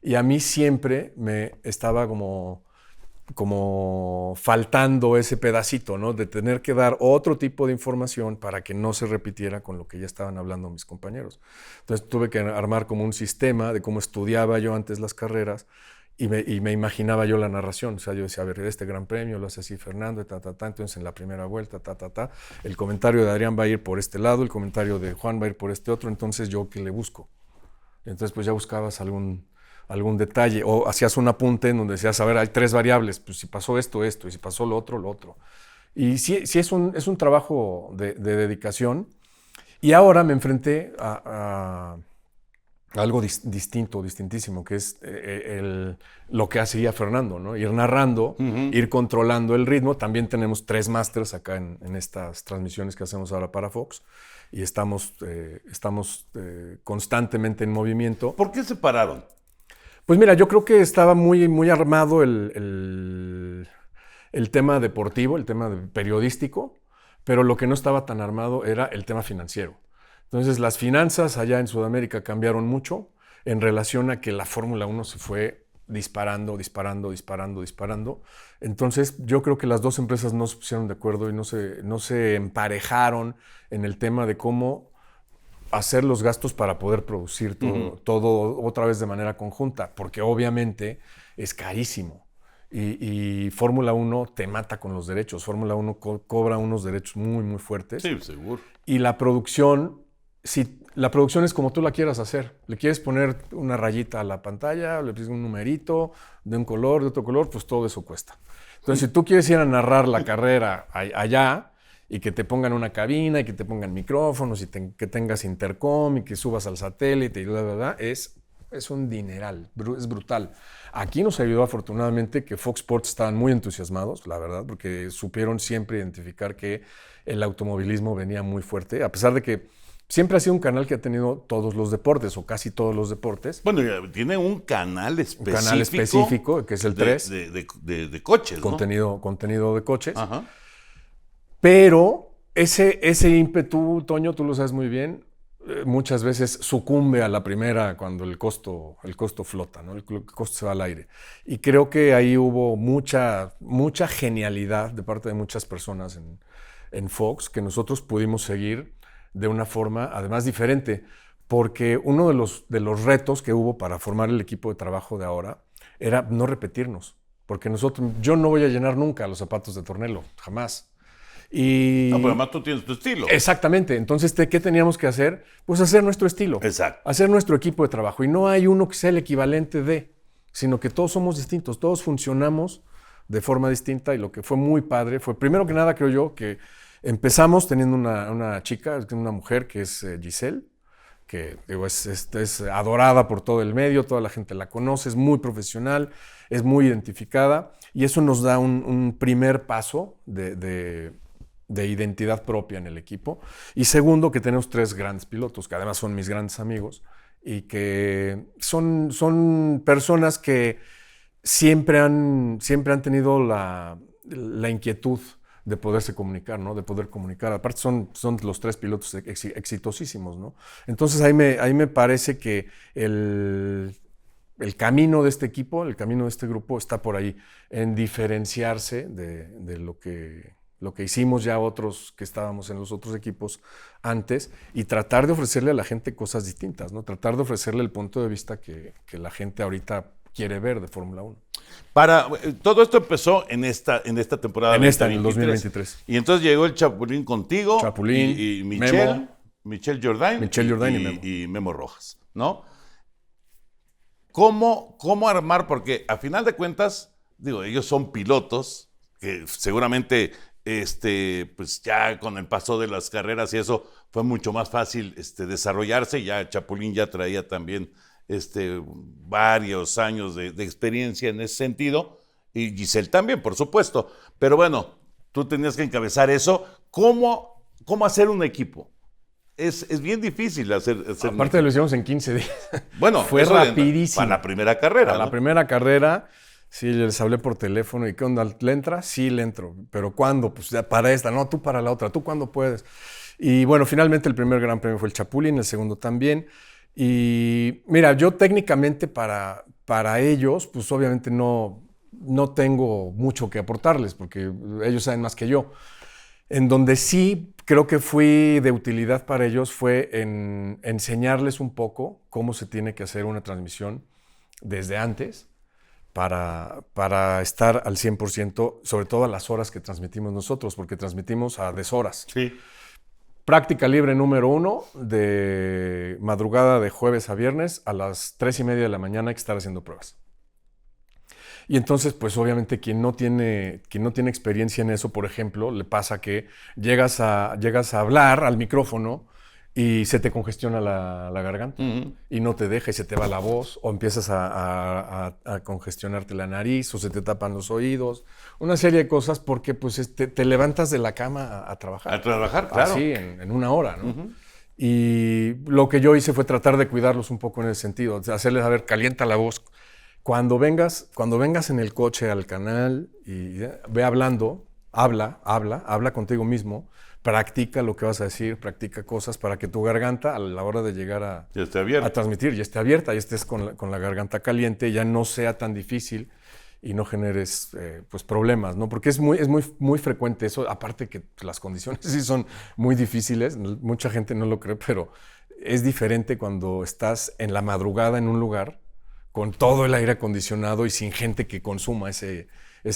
Y a mí siempre me estaba como faltando ese pedacito, ¿no? De tener que dar otro tipo de información para que no se repitiera con lo que ya estaban hablando mis compañeros. Entonces tuve que armar como un sistema de cómo estudiaba yo antes las carreras y me imaginaba yo la narración. O sea, yo decía, a ver, este gran premio lo hace así Fernando, entonces en la primera vuelta, el comentario de Adrián va a ir por este lado, el comentario de Juan va a ir por este otro, entonces yo, ¿qué le busco? Entonces, pues ya buscabas algún detalle, o hacías un apunte en donde decías, a ver, hay 3 variables, pues si pasó esto, y si pasó lo otro, lo otro. Y sí es un trabajo de dedicación. Y ahora me enfrenté a algo distintísimo, que es lo que hacía Fernando, ¿no? Ir narrando, ir controlando el ritmo. También tenemos 3 másters acá en estas transmisiones que hacemos ahora para Fox y estamos constantemente en movimiento. ¿Por qué se pararon? Pues mira, yo creo que estaba muy, muy armado el tema deportivo, el tema periodístico, pero lo que no estaba tan armado era el tema financiero. Entonces, las finanzas allá en Sudamérica cambiaron mucho en relación a que la Fórmula 1 se fue disparando. Entonces, yo creo que las 2 empresas no se pusieron de acuerdo y no se emparejaron en el tema de cómo hacer los gastos para poder producir todo otra vez de manera conjunta, porque obviamente es carísimo. Y Fórmula 1 te mata con los derechos. Fórmula 1 cobra unos derechos muy, muy fuertes. Sí, seguro. Y la producción, sí, La producción es como tú la quieras hacer. Le quieres poner una rayita a la pantalla, le pones un numerito de un color, de otro color, pues todo eso cuesta. Entonces, si tú quieres ir a narrar la carrera allá y que te pongan una cabina y que te pongan micrófonos y que tengas intercom y que subas al satélite y bla, bla, bla, es un dineral, es brutal. Aquí nos ayudó afortunadamente que Fox Sports estaban muy entusiasmados, la verdad, porque supieron siempre identificar que el automovilismo venía muy fuerte, a pesar de que siempre ha sido un canal que ha tenido todos los deportes o casi todos los deportes. Bueno, tiene un canal específico. Un canal específico, que es el 3. De coches, ¿no? Contenido de coches. Ajá. Pero ese ímpetu, Toño, tú lo sabes muy bien, muchas veces sucumbe a la primera cuando el costo flota, ¿no? El costo se va al aire. Y creo que ahí hubo mucha genialidad de parte de muchas personas en Fox que nosotros pudimos seguir de una forma además diferente, porque uno de los retos que hubo para formar el equipo de trabajo de ahora era no repetirnos, porque yo no voy a llenar nunca los zapatos de Tornello, jamás. No, pero además tú tienes tu estilo. Exactamente. Entonces, ¿qué teníamos que hacer? Pues hacer nuestro estilo. Exacto. Hacer nuestro equipo de trabajo. Y no hay uno que sea el equivalente sino que todos somos distintos, todos funcionamos de forma distinta y lo que fue muy padre fue, primero que nada, creo yo, que empezamos teniendo una chica, una mujer que es Giselle, que digo, es adorada por todo el medio, toda la gente la conoce, es muy profesional, es muy identificada y eso nos da un primer paso de identidad propia en el equipo. Y segundo, que tenemos 3 grandes pilotos, que además son mis grandes amigos y que son personas que siempre han tenido la inquietud de poderse comunicar, ¿no? De poder comunicar. Aparte son los 3 pilotos exitosísimos, ¿no? Entonces ahí me parece que el camino de este equipo, el camino de este grupo está por ahí, en diferenciarse de lo que hicimos ya otros que estábamos en los otros equipos antes y tratar de ofrecerle a la gente cosas distintas, ¿no? Tratar de ofrecerle el punto de vista que la gente ahorita quiere ver de Fórmula 1. Todo esto empezó en esta temporada. En el 2023. Y entonces llegó el Chapulín contigo. Chapulín, y Memo, Michelle Jordain. Y Memo Rojas, ¿no? ¿Cómo armar? Porque a final de cuentas, digo, ellos son pilotos que seguramente pues ya con el paso de las carreras y eso fue mucho más fácil desarrollarse. Ya Chapulín ya traía también varios años de experiencia en ese sentido, y Giselle también, por supuesto. Pero bueno, tú tenías que encabezar eso. ¿Cómo hacer un equipo? Es bien difícil hacer Aparte lo hicimos en 15 días. Bueno, fue rapidísimo. Para la primera carrera. Para la primera carrera, sí, les hablé por teléfono. ¿Y qué onda? ¿Le entras? Sí, le entro. ¿Pero cuándo? Pues ya para esta. No, tú para la otra. ¿Tú cuándo puedes? Y bueno, finalmente el primer gran premio fue el Chapulín, el segundo también. Y mira, yo técnicamente para ellos, pues obviamente no tengo mucho que aportarles, porque ellos saben más que yo. En donde sí creo que fui de utilidad para ellos fue en enseñarles un poco cómo se tiene que hacer una transmisión desde antes para estar al 100%, sobre todo a las horas que transmitimos nosotros, porque transmitimos a deshoras. Sí. Práctica libre número 1, de madrugada de jueves a viernes, a las 3:30 de la mañana hay que estar haciendo pruebas. Y entonces, pues obviamente quien no tiene experiencia en eso, por ejemplo, le pasa que llegas a hablar al micrófono y se te congestiona la garganta y no te deja y se te va la voz, o empiezas a congestionarte la nariz, o se te tapan los oídos, una serie de cosas porque pues te levantas de la cama a trabajar. A trabajar, claro. Así, en una hora, ¿no? Y lo que yo hice fue tratar de cuidarlos un poco en ese sentido, hacerles, a ver, calienta la voz. Cuando vengas en el coche al canal y ve hablando, habla contigo mismo, practica lo que vas a decir, practica cosas para que tu garganta a la hora de llegar a transmitir ya esté abierta, ya estés con la garganta caliente, ya no sea tan difícil y no generes pues problemas, ¿no? Porque es muy frecuente eso, aparte que las condiciones sí son muy difíciles, mucha gente no lo cree, pero es diferente cuando estás en la madrugada en un lugar con todo el aire acondicionado y sin gente que consuma esa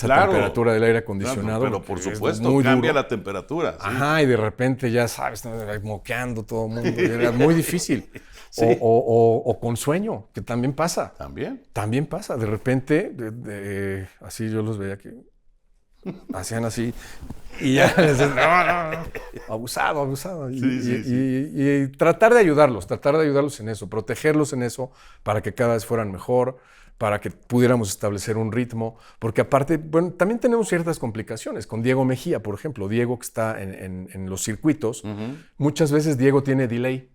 Claro. temperatura del aire acondicionado. Claro, pero por supuesto, cambia la temperatura. Sí. Ajá, y de repente ya sabes, ¿no? Moqueando todo el mundo. Era muy difícil. Sí. O con sueño, que también pasa. También. También pasa. De repente, así yo los veía que hacían así. Y ya les decía, no. Abusado. Y tratar de ayudarlos en eso, protegerlos en eso para que cada vez fueran mejor, para que pudiéramos establecer un ritmo, porque aparte, bueno, también tenemos ciertas complicaciones. Con Diego Mejía, por ejemplo, Diego que está en los circuitos, muchas veces Diego tiene delay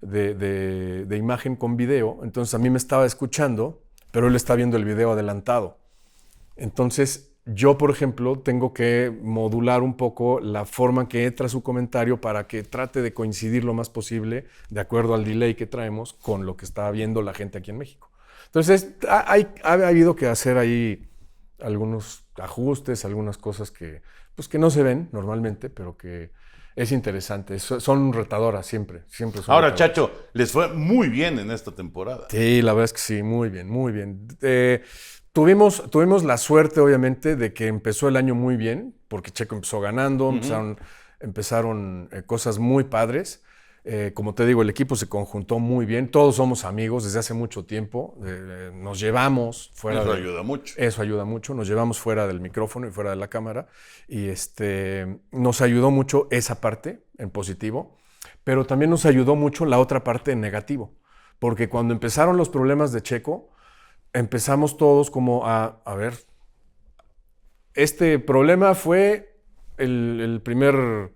de imagen con video, entonces a mí me estaba escuchando, pero él está viendo el video adelantado. Entonces, yo, por ejemplo, tengo que modular un poco la forma en que entra su comentario para que trate de coincidir lo más posible, de acuerdo al delay que traemos, con lo que está viendo la gente aquí en México. Entonces, ha habido que hacer ahí algunos ajustes, algunas cosas que no se ven normalmente, pero que es interesante. Son retadoras siempre son Ahora, retadoras. Chacho, les fue muy bien en esta temporada. Sí, la verdad es que sí, muy bien. Tuvimos la suerte, obviamente, de que empezó el año muy bien, porque Checo empezó ganando, empezaron cosas muy padres. Como te digo, el equipo se conjuntó muy bien. Todos somos amigos desde hace mucho tiempo. Nos llevamos fuera. Eso ayuda mucho. Eso ayuda mucho. Nos llevamos fuera del micrófono y fuera de la cámara. Y nos ayudó mucho esa parte en positivo, pero también nos ayudó mucho la otra parte en negativo. Porque cuando empezaron los problemas de Checo, empezamos todos como a ver, este problema fue el primer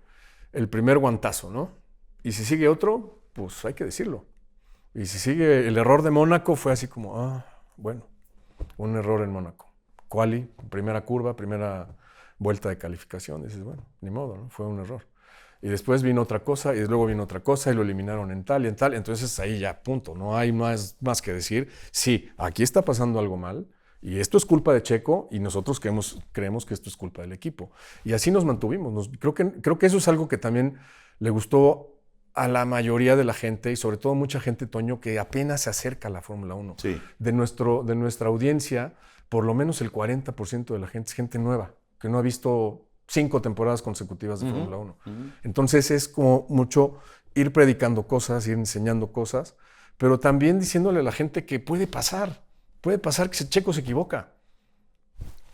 guantazo, ¿no? Y si sigue otro, pues hay que decirlo. Y si sigue el error de Mónaco, fue así como, bueno, un error en Mónaco. Quali, primera curva, primera vuelta de calificación. Dices, bueno, ni modo, ¿no? Fue un error. Y después vino otra cosa, y luego vino otra cosa, y lo eliminaron en tal y en tal. Entonces ahí ya, punto. No hay más que decir. Sí, aquí está pasando algo mal, y esto es culpa de Checo, y nosotros creemos que esto es culpa del equipo. Y así nos mantuvimos. Creo que eso es algo que también le gustó a la mayoría de la gente, y sobre todo mucha gente, Toño, que apenas se acerca a la Fórmula 1. Sí. De nuestra audiencia, por lo menos el 40% de la gente es gente nueva, que no ha visto 5 temporadas consecutivas de Fórmula 1. Entonces es como mucho ir predicando cosas, ir enseñando cosas, pero también diciéndole a la gente que puede pasar que Checo se equivoca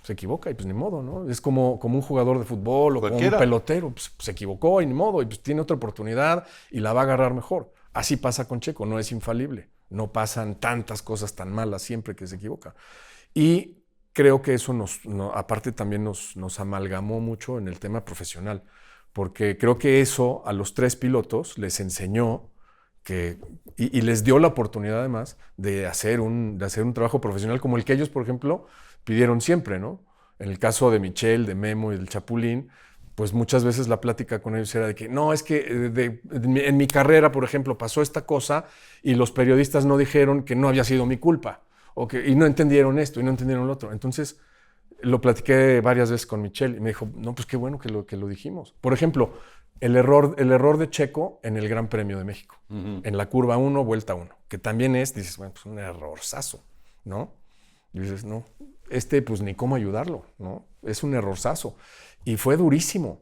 y pues ni modo, ¿no? Es como un jugador de fútbol o como un pelotero, pues se equivocó y ni modo, y pues tiene otra oportunidad y la va a agarrar mejor. Así pasa con Checo, no es infalible, no pasan tantas cosas tan malas siempre que se equivoca. Y creo que eso aparte también nos amalgamó mucho en el tema profesional, porque creo que eso a los 3 pilotos les enseñó y les dio la oportunidad además de hacer un trabajo profesional como el que ellos, por ejemplo, pidieron siempre, ¿no? En el caso de Michelle, de Memo y del Chapulín, pues muchas veces la plática con ellos era de que no, es que en mi carrera, por ejemplo, pasó esta cosa y los periodistas no dijeron que no había sido mi culpa, y no entendieron esto y no entendieron lo otro. Entonces lo platiqué varias veces con Michelle y me dijo, no, pues qué bueno que lo dijimos. Por ejemplo, el error de Checo en el Gran Premio de México, en la curva 1, vuelta 1, que también dices, bueno, pues un errorzazo, ¿no? Y dices, no, pues ni cómo ayudarlo, ¿no? Es un errorzazo. Y fue durísimo.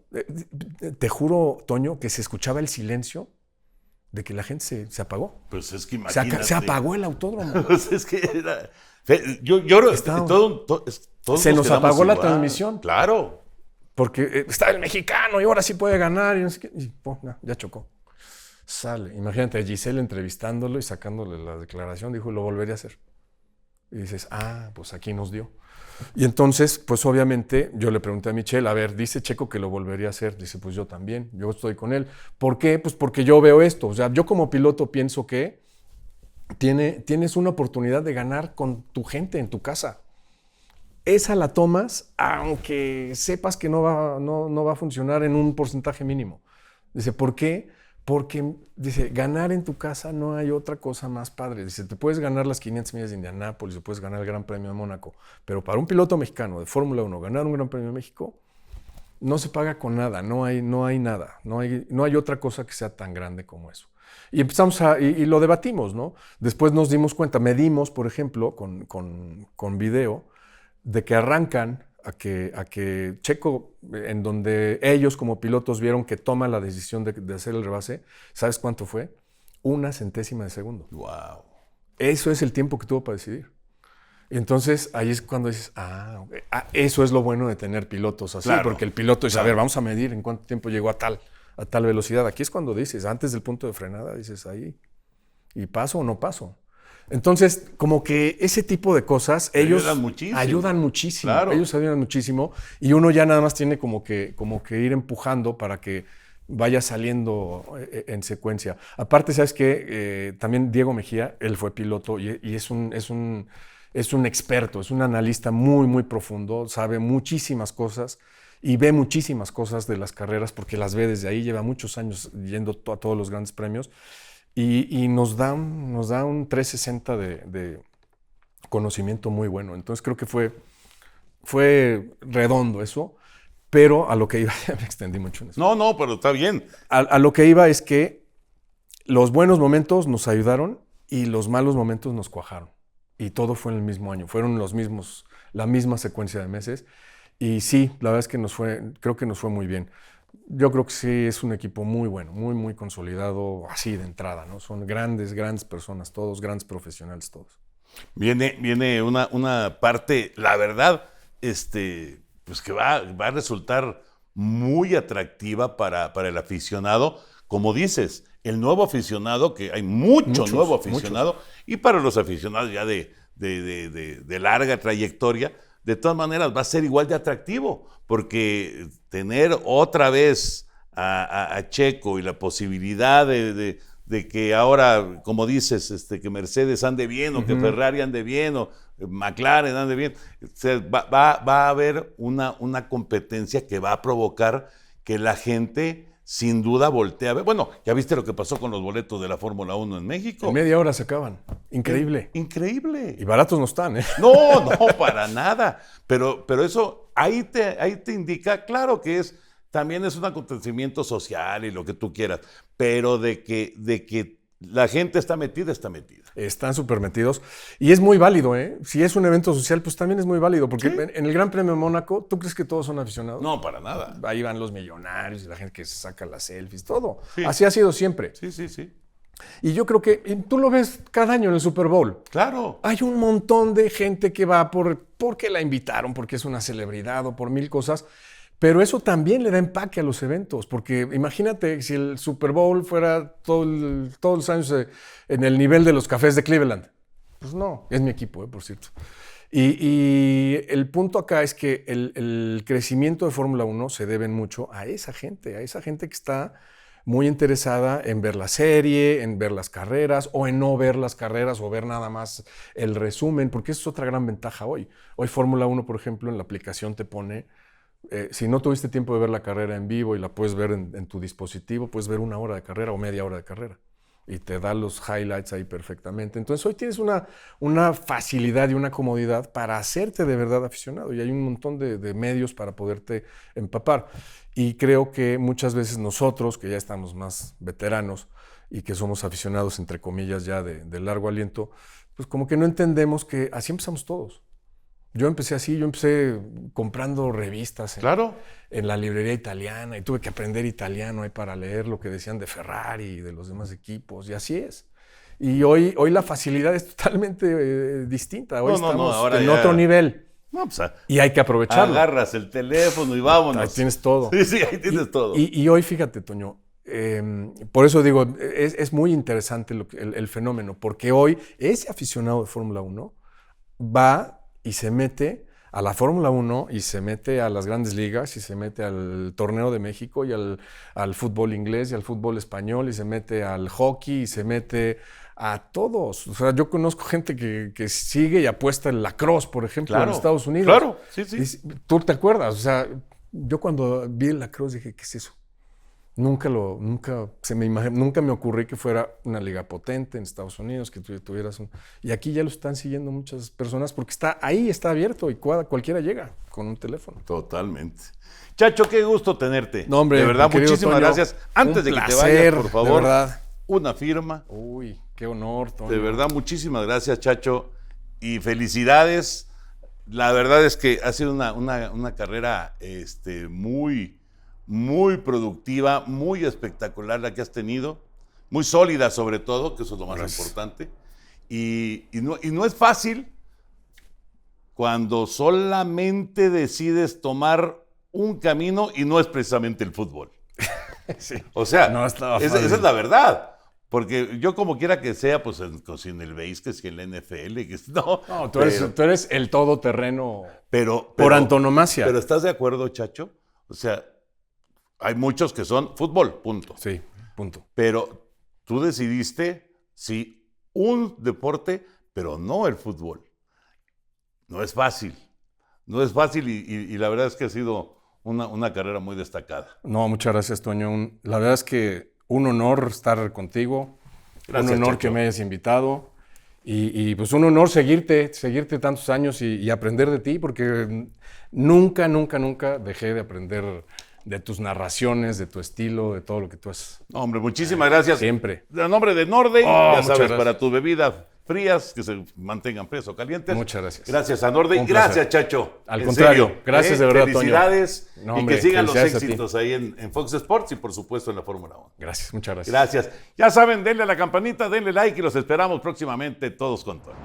Te juro, Toño, que se escuchaba el silencio de que la gente se apagó. Pues es que imagínate. Se apagó el autódromo. Pues es que era... Se nos apagó la transmisión. Claro. Porque está el mexicano y ahora sí puede ganar. Y no sé qué. Y, ya chocó. Sale. Imagínate a Giselle entrevistándolo y sacándole la declaración. Dijo, lo volvería a hacer. Y dices, pues aquí nos dio. Y entonces, pues obviamente, yo le pregunté a Michelle, a ver, dice Checo que lo volvería a hacer. Dice, pues yo también, yo estoy con él. ¿Por qué? Pues porque yo veo esto. O sea, yo como piloto pienso que tienes una oportunidad de ganar con tu gente en tu casa. Esa la tomas, aunque sepas que no va a funcionar en un porcentaje mínimo. Dice, ¿por qué? Porque, dice, ganar en tu casa no hay otra cosa más padre. Dice, te puedes ganar las 500 millas de Indianápolis, o puedes ganar el Gran Premio de Mónaco, pero para un piloto mexicano de Fórmula 1, ganar un Gran Premio de México no se paga con nada, no hay nada, no hay otra cosa que sea tan grande como eso. Y empezamos y lo debatimos, ¿no? Después nos dimos cuenta, medimos, por ejemplo, con video, de que arrancan a que Checo, en donde ellos como pilotos vieron que toma la decisión de hacer el rebase, ¿sabes cuánto fue? 1/100 de segundo. Wow. Eso es el tiempo que tuvo para decidir. Y entonces ahí es cuando dices, okay. Eso es lo bueno de tener pilotos así, Claro, porque el piloto dice, claro. a ver, vamos a medir en cuánto tiempo llegó a tal velocidad. Aquí es cuando dices, antes del punto de frenada, dices ahí, ¿y paso o no paso? Entonces, como que ese tipo de cosas, ellos ayudan muchísimo. Claro. Ellos ayudan muchísimo y uno ya nada más tiene como que ir empujando para que vaya saliendo en secuencia. Aparte, ¿sabes qué? También Diego Mejía, él fue piloto y es un experto, es un analista muy, muy profundo, sabe muchísimas cosas y ve muchísimas cosas de las carreras porque las ve desde ahí, lleva muchos años yendo a todos los grandes premios y nos da un 360 de conocimiento muy bueno. Entonces creo que fue redondo eso, pero a lo que iba, ya me extendí mucho en eso. No, pero está bien. A lo que iba es que los buenos momentos nos ayudaron y los malos momentos nos cuajaron. Y todo fue en el mismo año, fueron la misma secuencia de meses. Y sí, la verdad es que creo que nos fue muy bien. Yo creo que sí es un equipo muy bueno, muy, muy consolidado, así de entrada, ¿no? Son grandes personas todos, grandes profesionales todos. Viene una parte, la verdad, pues que va a resultar muy atractiva para el aficionado. Como dices, el nuevo aficionado, que hay mucho nuevo aficionado, y para los aficionados ya de larga trayectoria, de todas maneras va a ser igual de atractivo, porque tener otra vez a Checo y la posibilidad de que ahora, como dices, que Mercedes ande bien, o que Ferrari ande bien, o McLaren ande bien, va a haber una competencia que va a provocar que la gente sin duda voltea a ver. Bueno, ya viste lo que pasó con los boletos de la Fórmula 1 en México. En media hora se acaban. Increíble. Increíble. Y baratos no están, ¿eh? No, para nada. Pero eso ahí te indica, claro que también es un acontecimiento social y lo que tú quieras, pero de que la gente está metida, está metida. Están súper metidos. Y es muy válido, ¿eh? Si es un evento social, pues también es muy válido. Porque ¿Sí? en el Gran Premio de Mónaco, ¿tú crees que todos son aficionados? No, para nada. Ahí van los millonarios y la gente que se saca las selfies, todo. Sí. Así ha sido siempre. Sí. Y yo creo que tú lo ves cada año en el Super Bowl. Claro. Hay un montón de gente que va porque la invitaron, porque es una celebridad o por mil cosas. Pero eso también le da empaque a los eventos, porque imagínate si el Super Bowl fuera todos los años en el nivel de los cafés de Cleveland. Pues no, es mi equipo, por cierto. Y el punto acá es que el crecimiento de Fórmula 1 se debe mucho a esa gente que está muy interesada en ver la serie, en ver las carreras, o en no ver las carreras, o ver nada más el resumen, porque eso es otra gran ventaja hoy. Hoy Fórmula 1, por ejemplo, en la aplicación te pone... si no tuviste tiempo de ver la carrera en vivo y la puedes ver en tu dispositivo, puedes ver 1 hora de carrera o media hora de carrera y te da los highlights ahí perfectamente. Entonces hoy tienes una facilidad y una comodidad para hacerte de verdad aficionado y hay un montón de medios para poderte empapar. Y creo que muchas veces nosotros, que ya estamos más veteranos y que somos aficionados, entre comillas, ya de largo aliento, pues como que no entendemos que así empezamos todos. Yo empecé así, comprando revistas en la librería italiana y tuve que aprender italiano ahí para leer lo que decían de Ferrari y de los demás equipos, y así es. Y hoy la facilidad es totalmente distinta, hoy estamos ahora en ya... otro nivel. No, pues y hay que aprovecharlo. Agarras el teléfono y vámonos. Ahí tienes todo. Sí, ahí tienes todo. Y hoy, fíjate, Toño, por eso digo, es muy interesante el fenómeno, porque hoy ese aficionado de Fórmula 1 va y se mete a la Fórmula 1 y se mete a las grandes ligas y se mete al Torneo de México y al fútbol inglés y al fútbol español y se mete al hockey y se mete a todos. O sea, yo conozco gente que sigue y apuesta en lacrosse, por ejemplo, en Estados Unidos. Claro, sí. Y tú te acuerdas, o sea, yo cuando vi el lacrosse dije, ¿qué es eso? Nunca me ocurrió que fuera una liga potente en Estados Unidos, que tuvieras y aquí ya lo están siguiendo muchas personas porque está abierto y cualquiera llega con un teléfono. Totalmente. Chacho, qué gusto tenerte. No, hombre, de verdad, muchísimas Toño, gracias. Antes de que te vayas, por favor, de verdad. una firma. Uy, qué honor, Toño. De verdad, muchísimas gracias, Chacho, y felicidades. La verdad es que ha sido una carrera muy, muy productiva, muy espectacular la que has tenido, muy sólida sobre todo, que eso es lo más importante. Y no es fácil cuando solamente decides tomar un camino y no es precisamente el fútbol. Sí. O sea, No estaba esa fácil. es la verdad. Porque yo como quiera que sea, pues si en el béis, que si en la NFL, que no. No, tú eres el todoterreno pero, por antonomasia. Pero ¿estás de acuerdo, Chacho? O sea, hay muchos que son fútbol, punto. Sí, punto. Pero tú decidiste, sí, un deporte, pero no el fútbol. No es fácil. No es fácil y la verdad es que ha sido una carrera muy destacada. No, muchas gracias, Toño. La verdad es que un honor estar contigo. Gracias, un honor Chacho. que me hayas invitado. Y pues un honor seguirte tantos años y aprender de ti, porque nunca dejé de aprender de tus narraciones, de tu estilo, de todo lo que tú haces. No, hombre, muchísimas gracias. Siempre. A nombre de Nordey, Oh, ya muchas sabes, gracias. para tus bebidas frías, que se mantengan frías o calientes. Muchas gracias. Gracias a Nordey. Un placer. Gracias, Chacho. Al En contrario, serio, gracias de verdad, felicidades Toño. No, y hombre, que sigan los felicidades a ti. éxitos ahí en Fox Sports y, por supuesto, en la Fórmula 1. Gracias, muchas gracias. Gracias. Ya saben, denle a la campanita, denle like y los esperamos próximamente todos con Toño.